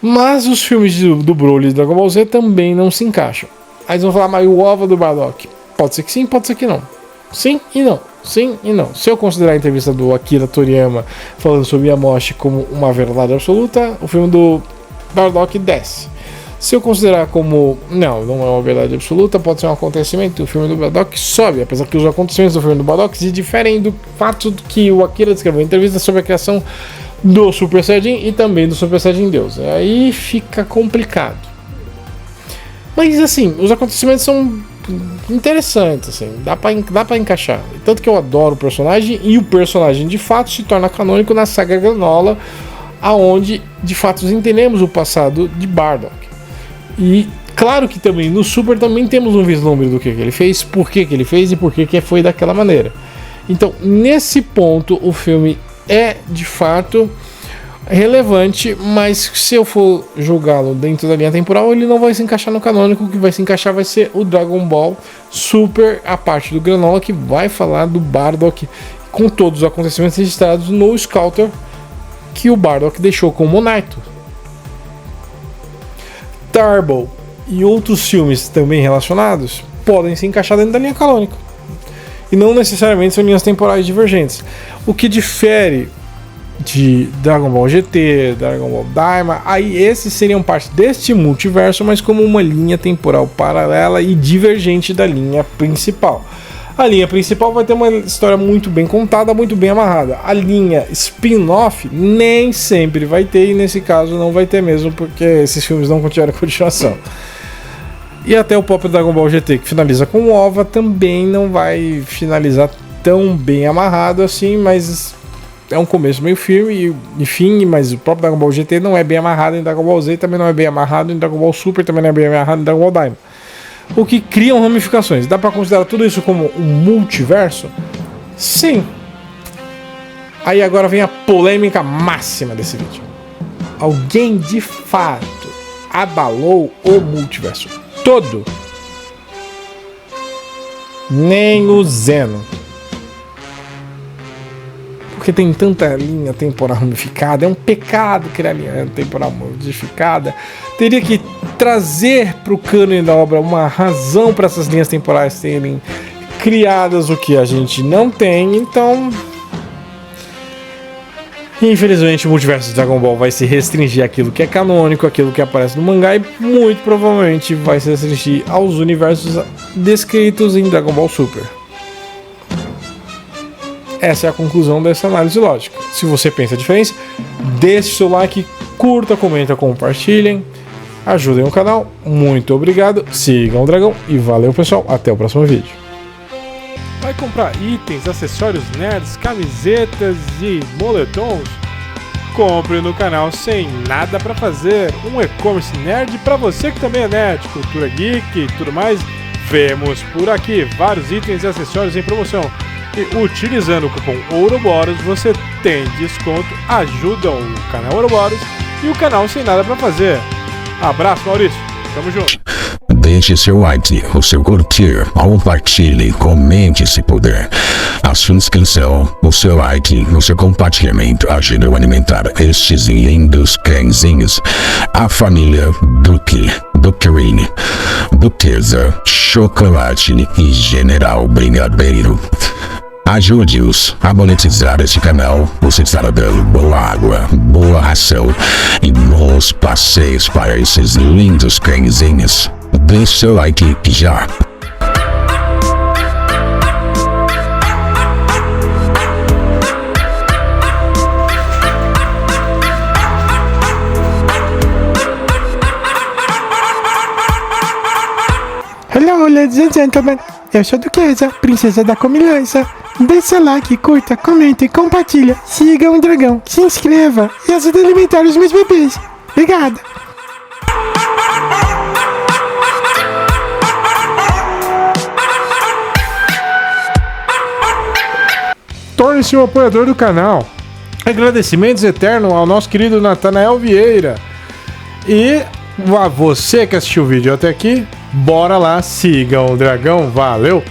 A: Mas os filmes do Broly e Dragon Ball Z também não se encaixam. Aí eles vão falar, mas o ovo do Bardock? Pode ser que sim, pode ser que não. Sim e não, sim e não. Se eu considerar a entrevista do Akira Toriyama falando sobre Yamoshi como uma verdade absoluta, o filme do Bardock desce. Se eu considerar como, não é uma verdade absoluta, pode ser um acontecimento, o filme do Bardock sobe, apesar que os acontecimentos do filme do Bardock se diferem do fato que o Akira descreveu em entrevista sobre a criação do Super Saiyajin e também do Super Saiyajin Deus. Aí fica complicado. Mas assim, os acontecimentos são interessantes, assim, dá pra encaixar. Tanto que eu adoro o personagem, e o personagem de fato se torna canônico na saga Granola, aonde de fato entendemos o passado de Bardock. E claro que também no Super também temos um vislumbre do que ele fez, por que ele fez e por que foi daquela maneira. Então, nesse ponto, o filme é de fato relevante, mas se eu for julgá-lo dentro da linha temporal, ele não vai se encaixar no canônico. O que vai se encaixar vai ser o Dragon Ball Super, a parte do Granola, que vai falar do Bardock com todos os acontecimentos registrados no Scouter que o Bardock deixou com o Monaito. Turbo e outros filmes também relacionados podem se encaixar dentro da linha canônica e não necessariamente são linhas temporais divergentes. O que difere de Dragon Ball GT, Dragon Ball Daima, aí esses seriam parte deste multiverso, mas como uma linha temporal paralela e divergente da linha principal. A linha principal vai ter uma história muito bem contada, muito bem amarrada. A linha spin-off nem sempre vai ter, e nesse caso não vai ter mesmo, porque esses filmes não tiveram continuação. E até o próprio Dragon Ball GT, que finaliza com o OVA, também não vai finalizar tão bem amarrado assim, mas é um começo meio firme e fim, mas o próprio Dragon Ball GT não é bem amarrado em Dragon Ball Z, também não é bem amarrado em Dragon Ball Super, também não é bem amarrado em Dragon Ball Daima. O que criam ramificações. Dá pra considerar tudo isso como um multiverso? Sim. Aí agora vem a polêmica máxima desse vídeo. Alguém de fato abalou o multiverso todo? Nem o Zeno. Porque tem tanta linha temporal ramificada, é um pecado criar linha temporal modificada. Teria que trazer para o cânone da obra uma razão para essas linhas temporais serem criadas, o que a gente não tem. Então, infelizmente, o multiverso de Dragon Ball vai se restringir àquilo que é canônico, àquilo que aparece no mangá, e muito provavelmente vai se restringir aos universos descritos em Dragon Ball Super. Essa é a conclusão dessa análise lógica. Se você pensa diferente, deixe seu like, curta, comenta, compartilhem, ajudem o canal. Muito obrigado, sigam o Dragão e valeu, pessoal, até o próximo vídeo. Vai comprar itens, acessórios nerds, camisetas e moletons? Compre no canal Sem Nada Pra Fazer, um e-commerce nerd pra você que também é nerd, cultura geek e tudo mais. Vemos por aqui vários itens e acessórios em promoção. E utilizando o cupom Ouroboros você tem desconto, ajuda o canal Ouroboros e o canal Sem Nada Pra Fazer. Abraço, Maurício, tamo junto.
B: Deixe seu like, o seu curtir, compartilhe, comente se puder. A sua inscrição, o seu like, o seu compartilhamento ajudam a alimentar estes lindos cãezinhos. A família Duque, Duquerini, Duquesa, Chocolate e General Brigadeiro. Ajude-os a monetizar este canal. Você estará dando boa água, boa ração e bons passeios para esses lindos cãezinhos. Deixe seu like já.
C: Hello, ladies and gentlemen. Eu sou a Duquesa, princesa da comilança. Deixe seu like, curta, comente, compartilha, siga o Dragão, se inscreva e ajude a alimentar os meus bebês. Obrigada.
A: Torne-se um apoiador do canal. Agradecimentos eternos ao nosso querido Natanael Vieira. E a você que assistiu o vídeo até aqui, bora lá, sigam o Dragão, valeu!